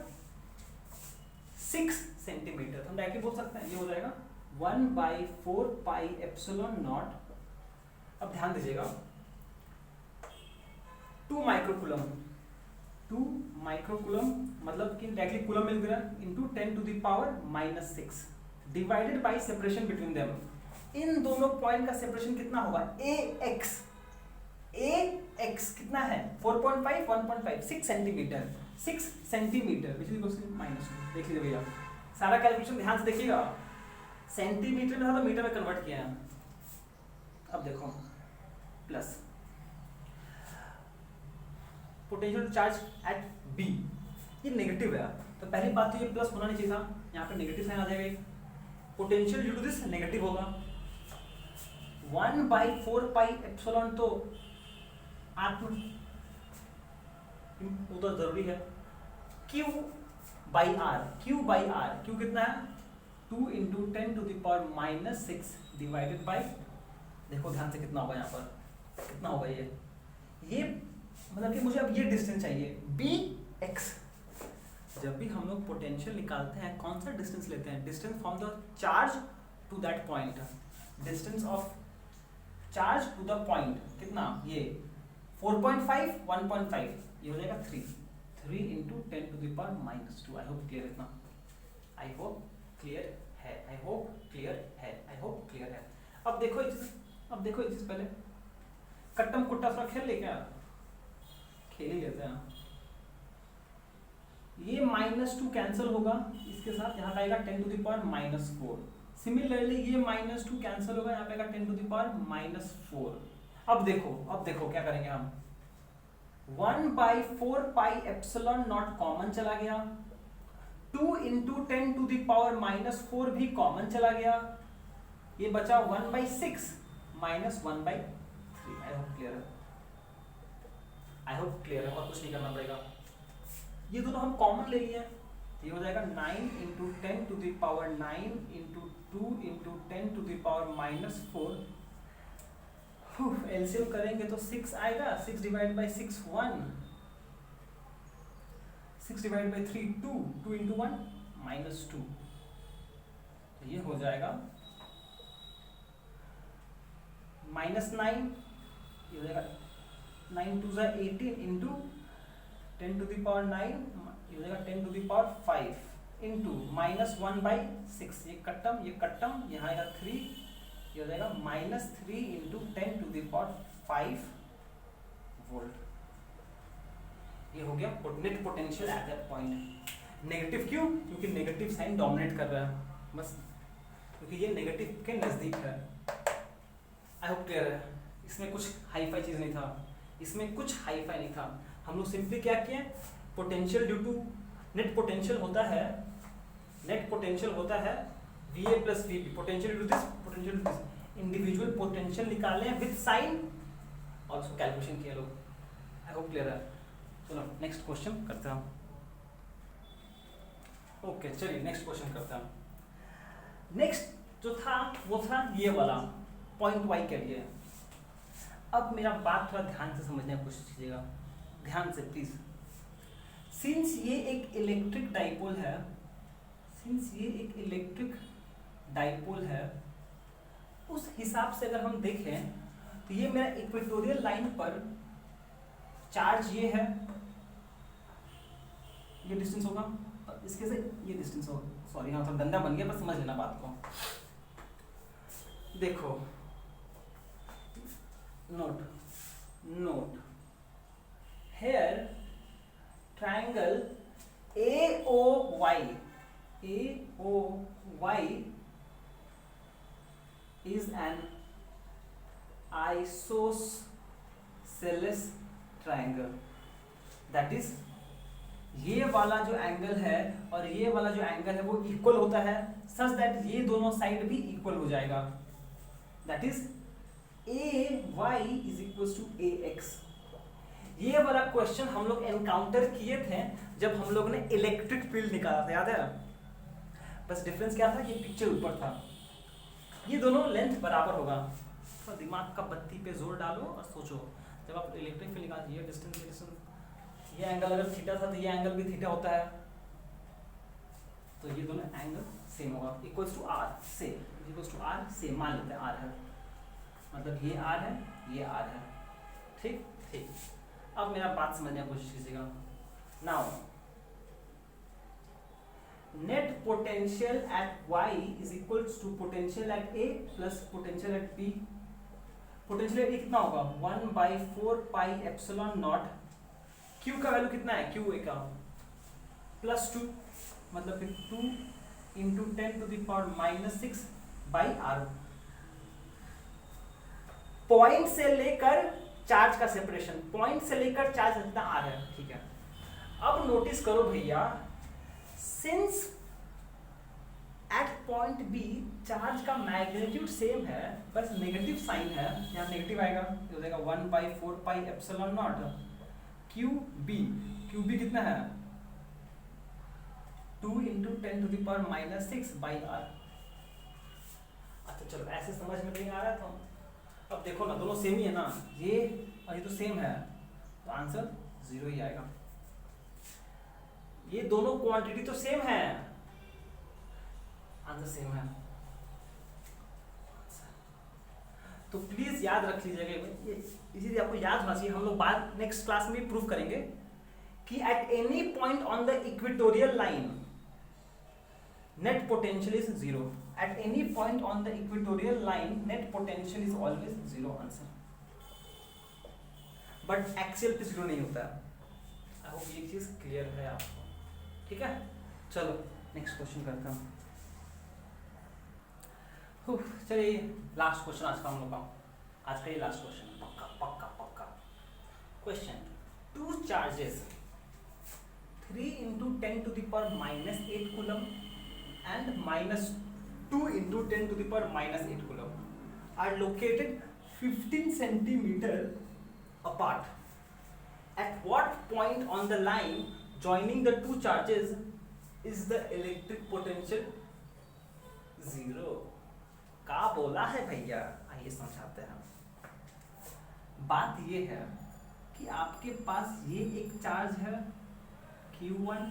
6 सेंटीमीटर। हम डायरेक्टली बोल सकते हैं ये हो जाएगा 1/4 पाई एप्सिलॉन नॉट। अब ध्यान दीजिएगा 2 माइक्रोकूलम मतलब कि डायरेक्टली कूलम मिल गया into 10⁻⁻6 divided by separation between them. इन दोनों पॉइंट का सेपरेशन कितना होगा, ax कितना है 4.5 1.5 6 centimetre which is equal to -2। देख लीजिए भैया, सारा कैलकुलेशन ध्यान से देखिएगा। सेंटीमीटर में था तो मीटर में कन्वर्ट किया है। अब देखो plus potential charge at B, ये नेगेटिव है तो पहली बात तो ये प्लस होना नहीं चाहिए था, यहाँ पे नेगेटिव साइन आ जाएगा। Potential due to this negative होगा। 1/4 पाई एप्सिलॉन तो आत्म वो तो जरूरी है। Q कितना है 2 × 10⁻⁻6 डिवाइडेड बाई, देखो ध्यान से कितना होगा, यहाँ पर कितना होगा ये मतलब कि मुझे अब ये डिस्टेंस चाहिए bx। जब भी हम लोग पोटेंशियल निकालते हैं कौन सा डिस्टेंस लेते हैं, distance from the charge to that point. Distance of charge to the point कितना, ये 4.5 1.5, ये हो जाएगा 3 × 10⁻⁻2। आई होप क्लियर इतना, आई होप क्लियर है। अब देखो अब देखो एक चीज पहले, कट्टम कुट्टा थोड़ा खेल ले क्या, खेल ही लेते हैं। ये -2 कैंसिल होगा इसके साथ, यहाँ पे आएगा 10 टू द पावर -4। सिमिलरली ये -2 कैंसिल होगा, यहाँ पे आएगा 10 टू द पावर -4। अब देखो क्या करेंगे हम, 1/4 पाई एप्सिलॉन नॉट कॉमन चला गया, 2 × 10 टू द पावर -4 भी कॉमन चला गया, ये बचा 1/6 -1/3। आई होप क्लियर है, और कुछ नहीं करना पड़ेगा। ये दोनों हम कॉमन ले लिए, ये हो जाएगा 9 × 10 to the power 9 × 2 × 10 to the power -4। LCM करेंगे तो 6 आएगा, 6 डिवाइड बाई 6 1, 6 डिवाइड बाई 3 2, 2 × 1 -2। तो ये हो जाएगा -9, ये हो जाएगा 9 2 18 × 10 टू द पावर 9, ये हो जाएगा 10 टू द पावर 5 इंटू -1/6। ये कट्टम, यहाँ आएगा 3, ये हो जाएगा -3 × 10 टू द पावर 5 वोल्ट। ये हो गया net potential at that point. Negative क्यों? क्योंकि नेगेटिव साइन डोमिनेट कर रहा है, बस क्योंकि ये नेगेटिव के नजदीक है। आई होप क्लियर है। इसमें कुछ हाई फाई चीज नहीं था, इसमें कुछ हाई फाई नहीं था। हम लोग सिंपली क्या किए, potential due to net potential होता है VA + VB, potential due to this, individual potential निकाले विद साइन और उसको कैलकुलेशन किया लोग। आई होप क्लियर है। चलो नेक्स्ट क्वेश्चन करते हैं। ओके चलिए नेक्स्ट क्वेश्चन करते हैं। नेक्स्ट जो था वो था ये वाला पॉइंट वाई के लिए। अब मेरा बात थोड़ा ध्यान से समझने की कोशिश कीजिएगा, ध्यान से प्लीज। सिंस ये एक इलेक्ट्रिक डाइपोल है, उस हिसाब से अगर हम देखें तो ये मेरा इक्वेटोरियल लाइन पर चार्ज ये है, ये डिस्टेंस होगा, इसके से ये डिस्टेंस होगा। सॉरी हाँ थोड़ा गंदा बन गया, बस समझ लेना बात को। देखो note here triangle AOY is an isosceles triangle, that is ये वाला जो एंगल है और ये वाला जो एंगल है वो इक्वल होता है, सच दैट ये दोनों साइड भी इक्वल हो जाएगा, दैट इज AY = AX। ये वाला क्वेश्चन हम लोग एनकाउंटर किए थे जब हम लोग ने इलेक्ट्रिक फील्ड निकाला था, याद है? बस डिफरेंस क्या था, ये पिक्चर ऊपर था, ये दोनों लेंथ बराबर होगा। तो दिमाग का बत्ती पे जोर डालो और सोचो, जब आप इलेक्ट्रिक फील्ड निकालते ये डिस्टेंस, ये एंगल अगर थीटा था तो ये एंगल भी थीटा होता है, तो ये दोनों एंगल सेम होगा, इक्वल्स टू R से मान लेते हैं R है, मतलब ये R है, ये R है, ठीक। अब मेरा बात समझने की कोशिश कीजिएगा। Now net potential eight Y = potential at A + potential at B। Potential at A कितना होगा, 1/4 पाई एप्सिलॉन नॉट, Q का वैल्यू कितना है, Q का +2, मतलब 2 × 10 to the power -6/R। Point से लेकर चार्ज का सेपरेशन, पॉइंट से लेकर चार्ज कितना R है, ठीक है। अब नोटिस करो भैया, since at point B charge का मैग्नीट्यूड सेम है, बस नेगेटिव साइन है, यहाँ नेगेटिव आएगा, हो जाएगा 1/4 पाई एप्सिलॉन नॉट QB कितना है, 2 × 10 टू द पावर -6/R। अच्छा चलो ऐसे समझ में नहीं आ रहा तो अब देखो ना, दोनों सेम ही है ना, ये और ये तो सेम है, तो आंसर 0 ही आएगा। ये दोनों क्वांटिटी तो सेम है, आंसर सेम है। तो प्लीज याद रख लीजिएगा, इसीलिए आपको याद होना चाहिए। हम लोग बाद नेक्स्ट क्लास में प्रूव करेंगे कि at any point on the equatorial line net potential is 0। at any point on the equatorial line net potential is always zero answer, but axial पे जीरो नहीं होता है। आई होप ये चीज क्लियर है आपको, ठीक है। चलो नेक्स्ट क्वेश्चन करता हूँ। चलिए लास्ट क्वेश्चन आज का हम लोग का, आज का ये लास्ट क्वेश्चन, पक्का पक्का पक्का question. Two charges 3 into 10 to the power minus 8 coulomb and minus 2 into 10 to the power minus 8 coulomb are located 15 centimeter apart. At what point on the line joining the two charges is the electric potential zero? क्या बोला है भैया, आइए समझाते हैं। बात ये है कि आपके पास ये एक चार्ज है Q1,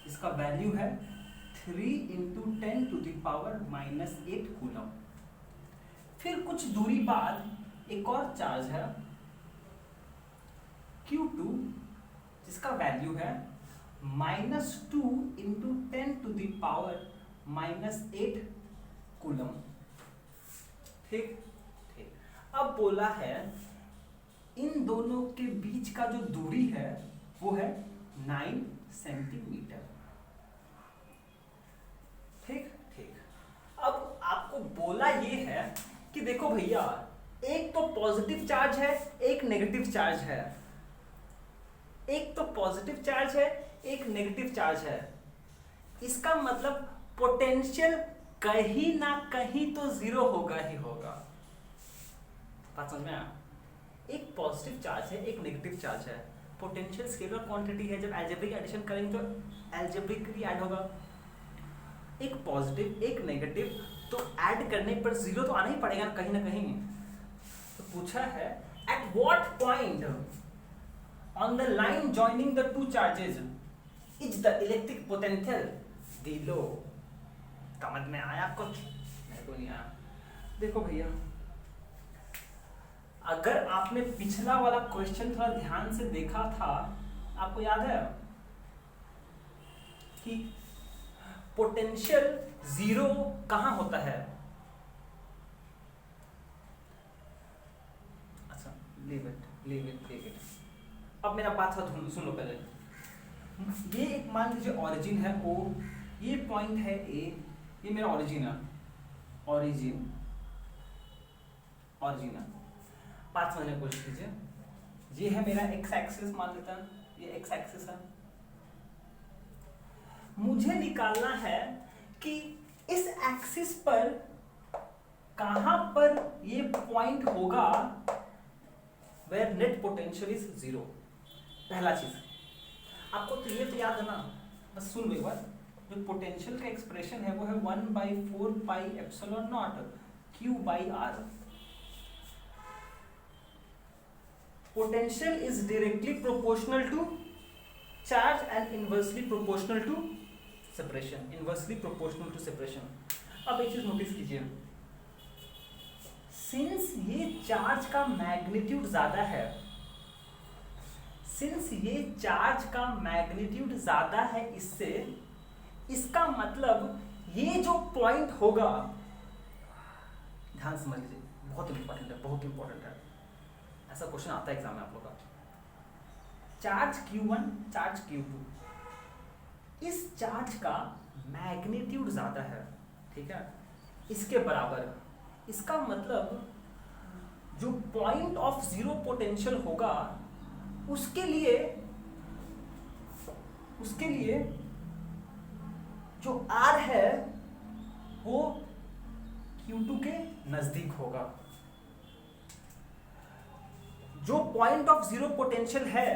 इसका वैल्यू है 3 into 10 to the power minus 8 coulomb. फिर कुछ दूरी बाद एक और चार्ज है Q2, जिसका वैल्यू है -2 into 10 to the power minus 8 coulomb. ठीक ठीक। अब बोला है इन दोनों के बीच का जो दूरी है वो है 9 सेंटीमीटर। ठीक ठीक। अब आपको बोला ये है कि देखो भैया, एक तो पॉजिटिव चार्ज है, एक नेगेटिव चार्ज है, एक तो पॉजिटिव चार्ज है, एक नेगेटिव चार्ज है। इसका मतलब पोटेंशियल कहीं ना कहीं तो जीरो होगा ही होगा। बात समझ में आया? एक पॉजिटिव चार्ज है, एक नेगेटिव चार्ज है। पोटेंशियल स्केलर क्वांटिटी है, जब अलजेब्रिक एडिशन करेंगे तो अलजेब्रिकली ऐड होगा। एक पॉजिटिव एक नेगेटिव, तो ऐड करने पर जीरो तो आना ही पड़ेगा कहीं ना कहीं। तो पूछा है at what point on the line joining the two charges is the electric potential below. समझ में आया कुछ? मेरे को नहीं आया। देखो भैया, अगर आपने पिछला वाला क्वेश्चन थोड़ा ध्यान से देखा था, आपको याद है कि पोटेंशियल जीरो कहां होता है? अच्छा, लीव इट। अब मेरा बात थोड़ा सुन लो पहले। ये एक मान लीजिए ओरिजिन है O, ये पॉइंट है A, ये मेरा ओरिजिन है। ओरिजिन है। बात समझने की कोशिश कीजिए। ये है मेरा एक्स एक्सिस, मान लेता है ये एक्स एक्सिस है। मुझे निकालना है कि इस एक्सिस पर कहां पर ये पॉइंट होगा where net potential is zero. पहला चीज आपको तो ये तो याद है ना, बस सुन लो एक बार। जो पोटेंशियल का एक्सप्रेशन है वो है 1/4 pi epsilon not Q/R। Potential is directly proportional to charge and inversely proportional to separation. Inversely proportional to separation. अब एक चीज नोटिस कीजिए, सिंस ये चार्ज का मैग्नीट्यूड ज्यादा है, इससे, इसका मतलब ये जो पॉइंट होगा, ध्यान समझ लीजिए, बहुत इंपॉर्टेंट है। ऐसा क्वेश्चन आता है एग्जाम में आप लोग का। चार्ज Q1, चार्ज Q2, इस चार्ज का मैग्नीट्यूड ज्यादा है, ठीक है, इसके बराबर। इसका मतलब जो पॉइंट ऑफ जीरो पोटेंशियल होगा उसके लिए जो R है वो Q2 के नजदीक होगा। जो पॉइंट ऑफ जीरो पोटेंशियल है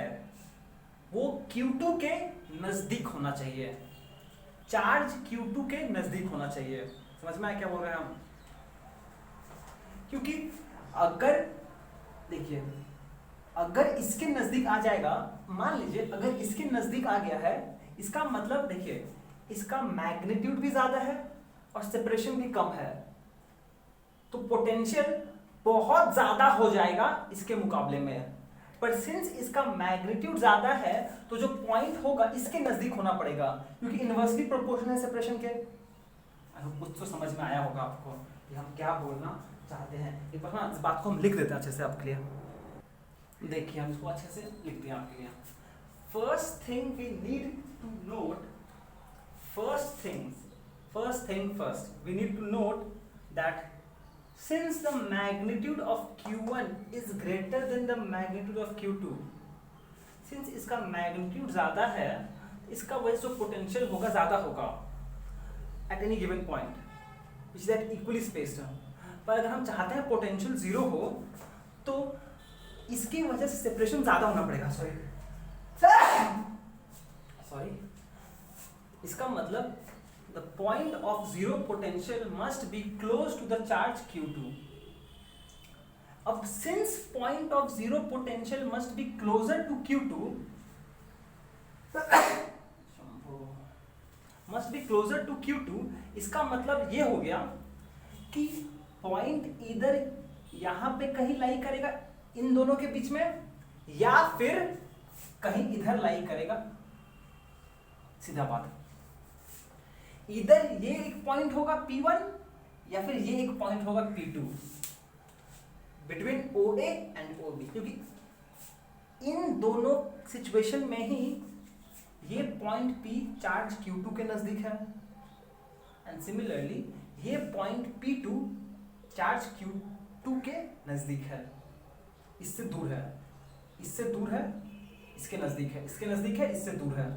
वो Q2 के नजदीक होना चाहिए, चार्ज Q2 के नजदीक होना चाहिए। समझ में आया क्या बोल रहे हैं हम? क्योंकि अगर देखिए, अगर इसके नजदीक आ जाएगा, मान लीजिए अगर इसके नजदीक आ गया है, इसका मतलब देखिए इसका मैग्नीट्यूड भी ज्यादा है और सेपरेशन भी कम है, तो पोटेंशियल बहुत ज्यादा हो जाएगा इसके मुकाबले में। पर सिंस इसका मैग्नीट्यूड ज्यादा है तो जो पॉइंट होगा इसके नजदीक होना पड़ेगा, क्योंकि इनवर्सली प्रोपोर्शनल है सेपरेशन के। कुछ तो समझ में आया होगा आपको कि हम क्या बोलना चाहते हैं। एक बार ना इस बात को हम लिख देते हैं अच्छे से आपके लिए। देखिए हम इसको अच्छे से लिख दिया आपके लिए। First thing we need to note, first we need to note that since the magnitude of q1 is greater than the magnitude of q2, since इसका मैग्नीट्यूड ज़्यादा है, इसका वजह से जो पोटेंशियल होगा ज़्यादा होगा at any given point which is at equally spaced। पर अगर हम चाहते हैं पोटेंशियल जीरो हो तो इसकी वजह से सेपरेशन ज़्यादा होना पड़ेगा। सॉरी इसका मतलब the point of zero potential must be close to the charge q2। अब since point of zero potential must be closer to q2 must be closer to q2, इसका मतलब ये हो गया कि पॉइंट इधर यहाँ पे कहीं लाई करेगा इन दोनों के बीच में, या फिर कहीं इधर लाई करेगा। सीधा बात, इधर ये एक पॉइंट होगा P1 या फिर ये एक पॉइंट होगा P2 between OA and OB, क्योंकि इन दोनों सिचुएशन में ही ये पॉइंट P चार्ज Q2 के नजदीक है एंड सिमिलरली ये पॉइंट P2 चार्ज Q2 के नजदीक है। इससे दूर है, इससे दूर है, इसके नजदीक है, इसके नजदीक है, इससे दूर है।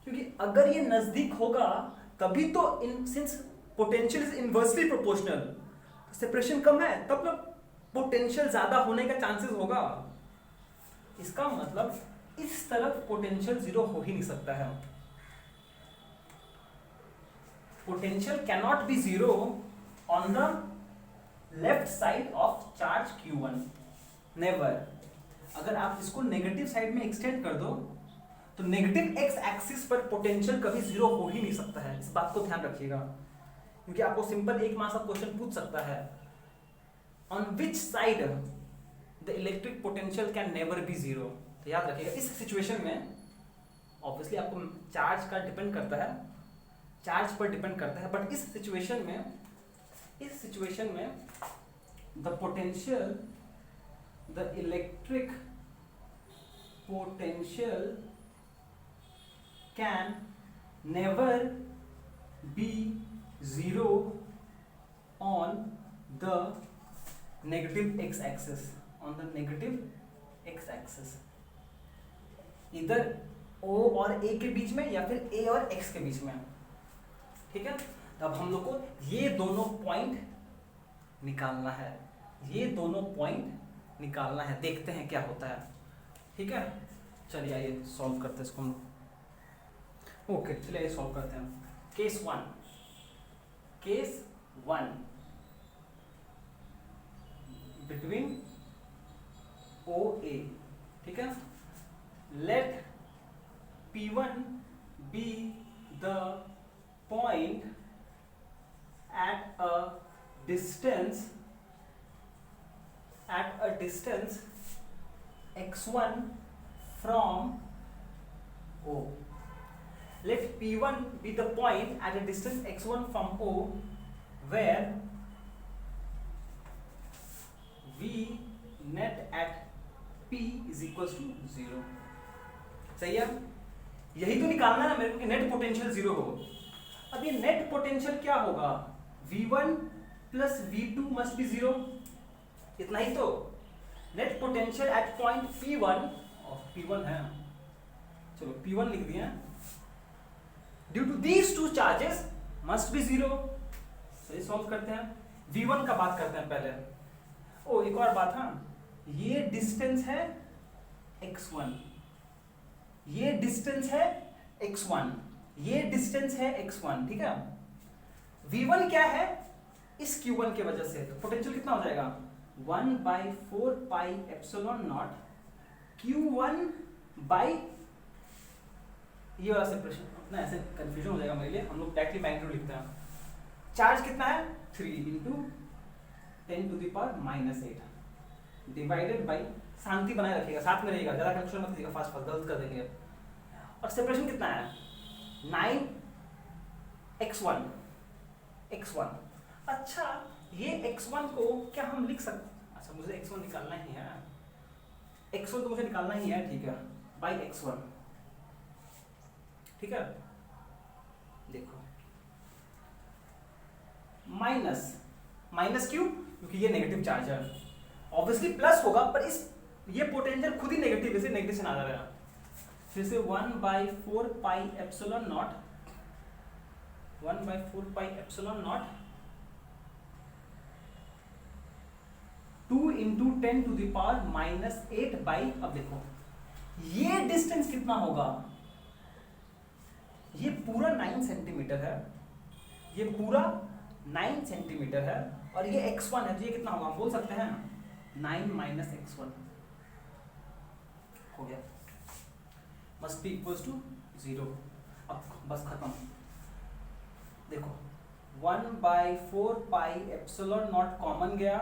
क्योंकि अगर ये नजदीक होगा तभी तो since potential is inversely proportional, separation कम है तब तो पोटेंशियल ज्यादा होने का चांसेस होगा। इसका मतलब इस तरफ पोटेंशियल जीरो हो ही नहीं सकता है। Potential cannot be zero on the left side of charge Q1, never. अगर आप इसको नेगेटिव साइड में एक्सटेंड कर दो तो नेगेटिव एक्स एक्सिस पर पोटेंशियल कभी जीरो हो ही नहीं सकता है। इस बात को ध्यान रखिएगा, क्योंकि आपको सिंपल एक मार्क्स का क्वेश्चन पूछ सकता है, on which side the electric potential can never be zero. तो याद रखिएगा इस सिचुएशन में ऑब्वियसली आपको चार्ज का डिपेंड करता है, चार्ज पर डिपेंड करता है, बट इस सिचुएशन में the potential, the electric potential can never be zero on the negative x-axis, on the negative x-axis, इधर O और A के बीच में या फिर A और X के बीच में। ठीक है, अब हम लोग को ये दोनों पॉइंट निकालना है, ये दोनों पॉइंट निकालना है, देखते हैं क्या होता है। ठीक है, चलिए आइए सॉल्व करते हैं इसको हम। ओके चलिए सॉल्व करते हैं। केस वन बिटवीन OA, ठीक है। Let P1 be the point at a distance x1 from O. Let P1 be the point at a distance x1 from O where V net at P is equals to 0। सही है, यही तो निकालना है मेरे को कि नेट पोटेंशियल जीरो हो। अब ये नेट पोटेंशियल क्या होगा, V1 plus V2 must be zero, इतना ही तो। Net potential at point P1, और P1 है, चलो P1 लिख दिया, due to these two charges must be zero. सही, सॉल्व करते हैं। V1 का बात करते हैं पहले। ओ एक और बात, हाँ, ये डिस्टेंस है x1, ये डिस्टेंस है x1, ये डिस्टेंस है x1, ठीक है। V1 क्या है, इस Q1 के वजह से, तो पोटेंशियल कितना हो जाएगा, 1/4 pi epsilon not Q1 by, ये वाला सेपरेशन ना ऐसे कंफ्यूजन हो जाएगा मेरे लिए, हम लोग डायरेक्टली मैग्नीट्यूड लिखते हैं। चार्ज कितना है, 3 × 10⁻⁻8 डिवाइडेड बाई, शांति बनाए रखिएगा, साथ में रहिएगा, ज्यादा कंफ्यूजन मत कीजिएगा, फास्ट फास्ट गलत कर देंगे। और सेपरेशन कितना है, 9 x1 x1, अच्छा ये x1 को क्या हम लिख सकते, अच्छा मुझे x1 निकालना ही है, x1 तो मुझे निकालना ही है, ठीक है, बाई x1, ठीक है। देखो माइनस, माइनस क्यों, क्योंकि ये नेगेटिव चार्ज है, ऑब्वियसली प्लस होगा, पर इस ये पोटेंशियल खुद ही नेगेटिव है, नेगेटिव से आ रहा है, फिर से 1/4 pi epsilon naught, 1/4 pi epsilon naught 2 into 10 to the power -8 by, अब देखो ये डिस्टेंस कितना होगा, ये पूरा 9 सेंटीमीटर है, ये पूरा 9 सेंटीमीटर है, और ये x1 है, तो ये कितना होगा, हम बोल सकते हैं 9 माइनस x1 हो गया, मस्ट बी इक्वल्स टू 0। अब बस खत्म, देखो 1/4 पाई एप्सिलॉन नॉट कॉमन गया,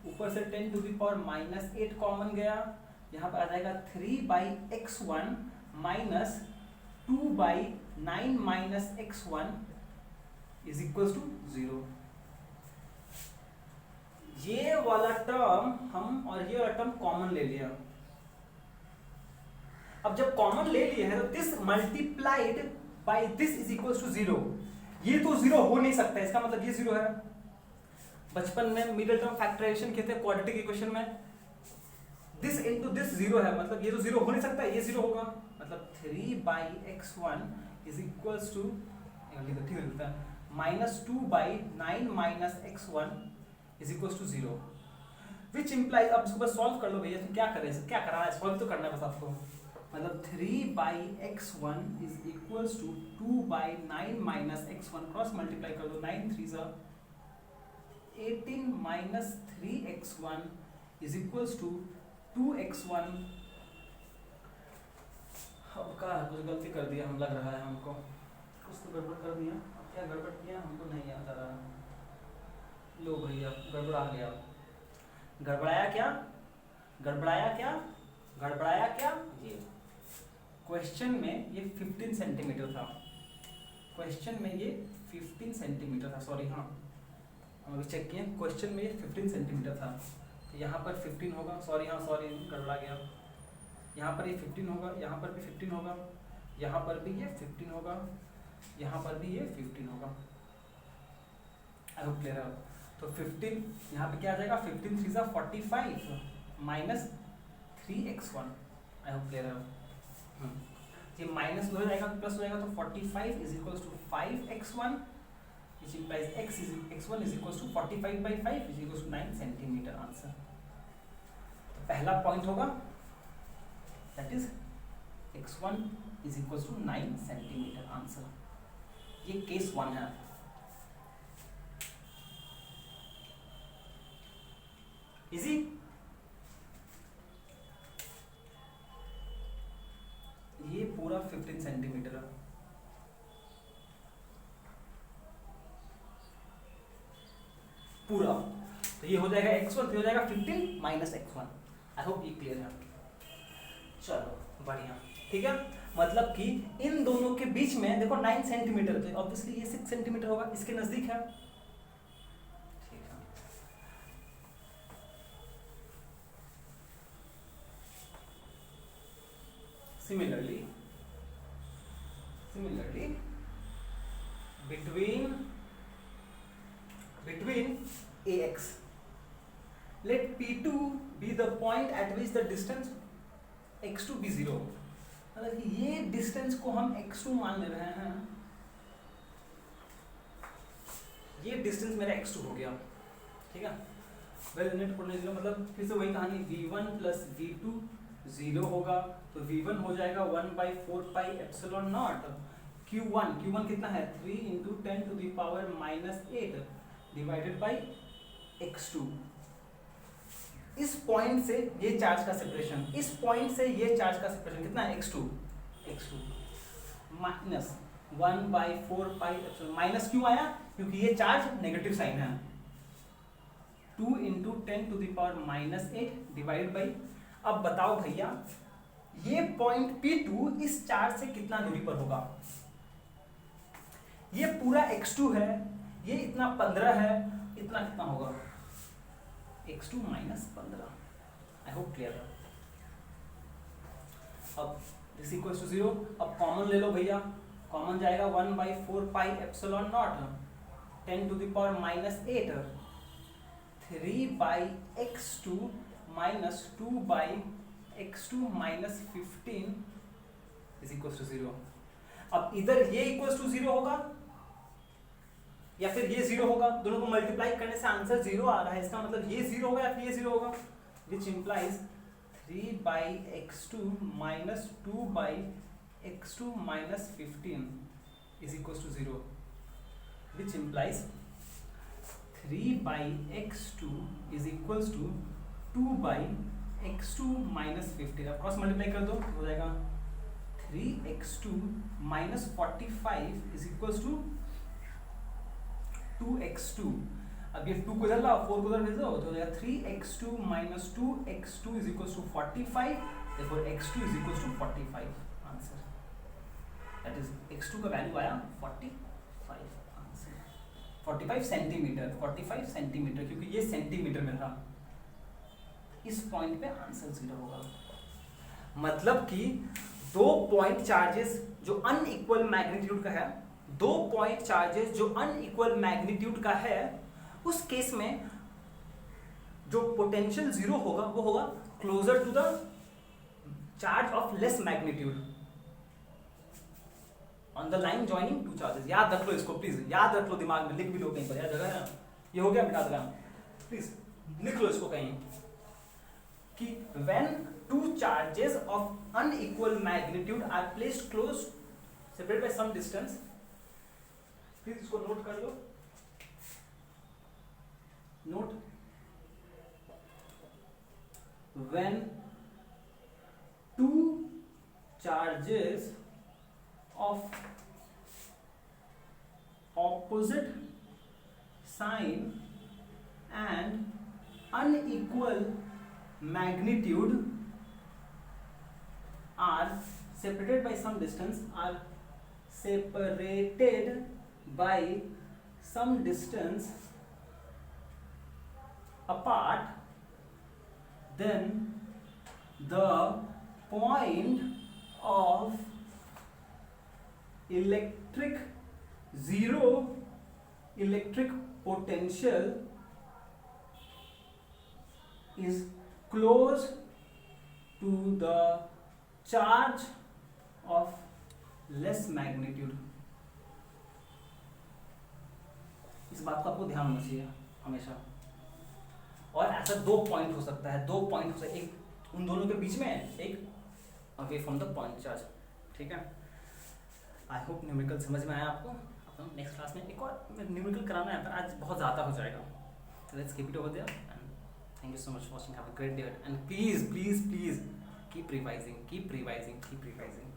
ऊपर से 10 टू द पावर -8 कॉमन गया, यहाँ पर आ जाएगा 3/x1 minus 2/9 minus x1 is equals to 0। ये वाला टर्म हम और ये वाला टर्म कॉमन ले लिया, अब जब कॉमन ले लिया है तो this multiplied by this is equals to 0, ये तो 0 हो नहीं सकता, इसका मतलब ये 0 है। बचपन में मिडिल टर्म फैक्टराइजेशन कहते हैं क्वाड्रेटिक इक्वेशन में, दिस इनटू दिस 0 है, मतलब ये तो 0 हो नहीं सकता, ये 0 होगा, मतलब 3/x1 इज इक्वल्स टू ठीक है -2/9 minus x1 is equals to 0, which implies, अब इसको बस सॉल्व कर लो भैया, तो क्या करें, क्या करना है, सॉल्व तो करना है बस आपको, मतलब 3/x1 is equals to 2/9 minus x1, cross multiply कर दो, 9 3 18 minus 3x1 is equals to 2x1। अब क्या कुछ गलती कर दिया हम, लग रहा है हमको कुछ तो गड़बड़ कर दिया, अब क्या गड़बड़ किया हमको नहीं याद आ रहा, लो भैया गड़बड़ा गया, गड़बड़ाया क्या, गड़बड़ाया क्या, गड़बड़ाया क्या, ये क्वेश्चन में ये 15 सेंटीमीटर था, क्वेश्चन में ये 15 सेंटीमीटर था, सॉरी हाँ हम अभी चेक किए, क्वेश्चन में ये 15 सेंटीमीटर था, तो यहाँ पर 15 होगा, सॉरी हाँ सॉरी गड़बड़ा गया, यहाँ पर ये 15 होगा, यहाँ पर भी 15 होगा, यहाँ पर भी ये 15 होगा, यहाँ पर भी ये 15 होगा, आई होप क्लियर है। तो 15 यहाँ पे क्या आ जाएगा, 15 3 = 45 minus 3x1, I hope clear है। ये माइनस हो जाएगा प्लस हो जाएगा, तो 45 is equals to 5x1 which implies x1 is equals to 45/5 is equals to 9 centimetre answer. तो पहला पॉइंट होगा that is x1 is equals to 9 centimetre answer, ये केस 1 है। इजी, ये पूरा 15 सेंटीमीटर है, पूरा, तो ये हो जाएगा x1, तो हो जाएगा 15 माइनस x1। आई होप ये क्लियर है, चलो बढ़िया, ठीक है, मतलब कि इन दोनों के बीच में देखो 9 सेंटीमीटर, तो ऑब्वियसली ये 6 सेंटीमीटर होगा, इसके नजदीक है, ठीक है। Similarly between ax, let p2 be the point at which the distance x2 be 0, मतलब कि ये डिस्टेंस को हम x2 मान ले रहे हैं, ये डिस्टेंस मेरा x2 हो गया, ठीक है। वेल यूनिट पोटेंशियल मतलब फिर से वही कहानी, v1 प्लस v2 0 होगा, तो v1 हो जाएगा 1/4 पाई एप्सिलॉन नॉट q1 कितना है 3 × 10 to the power -8 divided by x2। इस पॉइंट से ये चार्ज का सेपरेशन, इस पॉइंट से ये चार्ज का सेपरेशन कितना है x2 minus 1/4 pi epsilon, minus क्यों आया, क्योंकि ये चार्ज नेगेटिव साइन है, 2 × 10 to the power -8 divide by, अब बताओ भैया ये पॉइंट P2 इस चार्ज से कितना दूरी पर होगा, ये पूरा x2 है, ये इतना 15 है, इतना कितना होगा x2 minus 15। I hope clear है। अब दिस इक्वल्स टू 0। अब कॉमन ले लो भैया, कॉमन जाएगा 1/4 pi epsilon naught 10 to the power minus 8 3/x2 minus 2/x2 minus 15 is equals to 0। अब इधर ये इक्वल्स टू 0 होगा या फिर ये 0 होगा, दोनों को मल्टीप्लाई करने से आंसर 0 आ रहा है, इसका मतलब ये 0 होगा या फिर ये 0 होगा, which implies 3/x2 minus 2/x2 minus 15 is equals to 0, which implies 3/x2 is equals to 2/x2 minus 15। अब क्रॉस मल्टीप्लाई कर दो, हो जाएगा 3x2 minus 45 is equals to 2x2। अब ये 2 को इधर लाओ, 4 को इधर भेज दो, तो हो जाएगा 3x2 minus 2x2 is equals to 45, therefore x2 is equals to 45 answer. That is x2 का वैल्यू आया 45 आंसर। 45 सेंटीमीटर, 45 सेंटीमीटर, क्योंकि ये सेंटीमीटर में था, इस पॉइंट पे आंसर 0 होगा। मतलब कि 2 पॉइंट चार्जेस जो अनइक्वल मैग्नीट्यूड का है, 2 पॉइंट चार्जेस जो अनइक्वल मैग्नीट्यूड का है, उस केस में जो पोटेंशियल 0 होगा वो होगा closer to the charge of less magnitude on the line joining 2 charges. याद रख लो इसको, प्लीज याद रख लो, दिमाग में लिख भी लो कहीं पर, यार जगह है ना, ये हो गया मिटा दो, प्लीज लिख लो इसको कहीं कि when 2 charges of unequal magnitude are placed close, separated by some distance, please इसको नोट कर लो, note, when 2 charges of opposite sign and unequal magnitude are separated by some distance, are separated by some distance apart, then the point of zero electric potential is close to the charge of less magnitude। इस बात को आपको ध्यान होना चाहिए हमेशा। और ऐसा 2 पॉइंट हो सकता है, 2 पॉइंट हो सकता है, एक उन दोनों के बीच में, एक away from the point charge. ठीक है, आई होप न्यूमेरिकल समझ में आया आपको। अपन नेक्स्ट क्लास में एक और न्यूमेरिकल कराना है, पर आज बहुत ज़्यादा हो जाएगा, so let's keep it over there and thank you so much for watching, have a great day and please keep revising, keep revising, keep revising।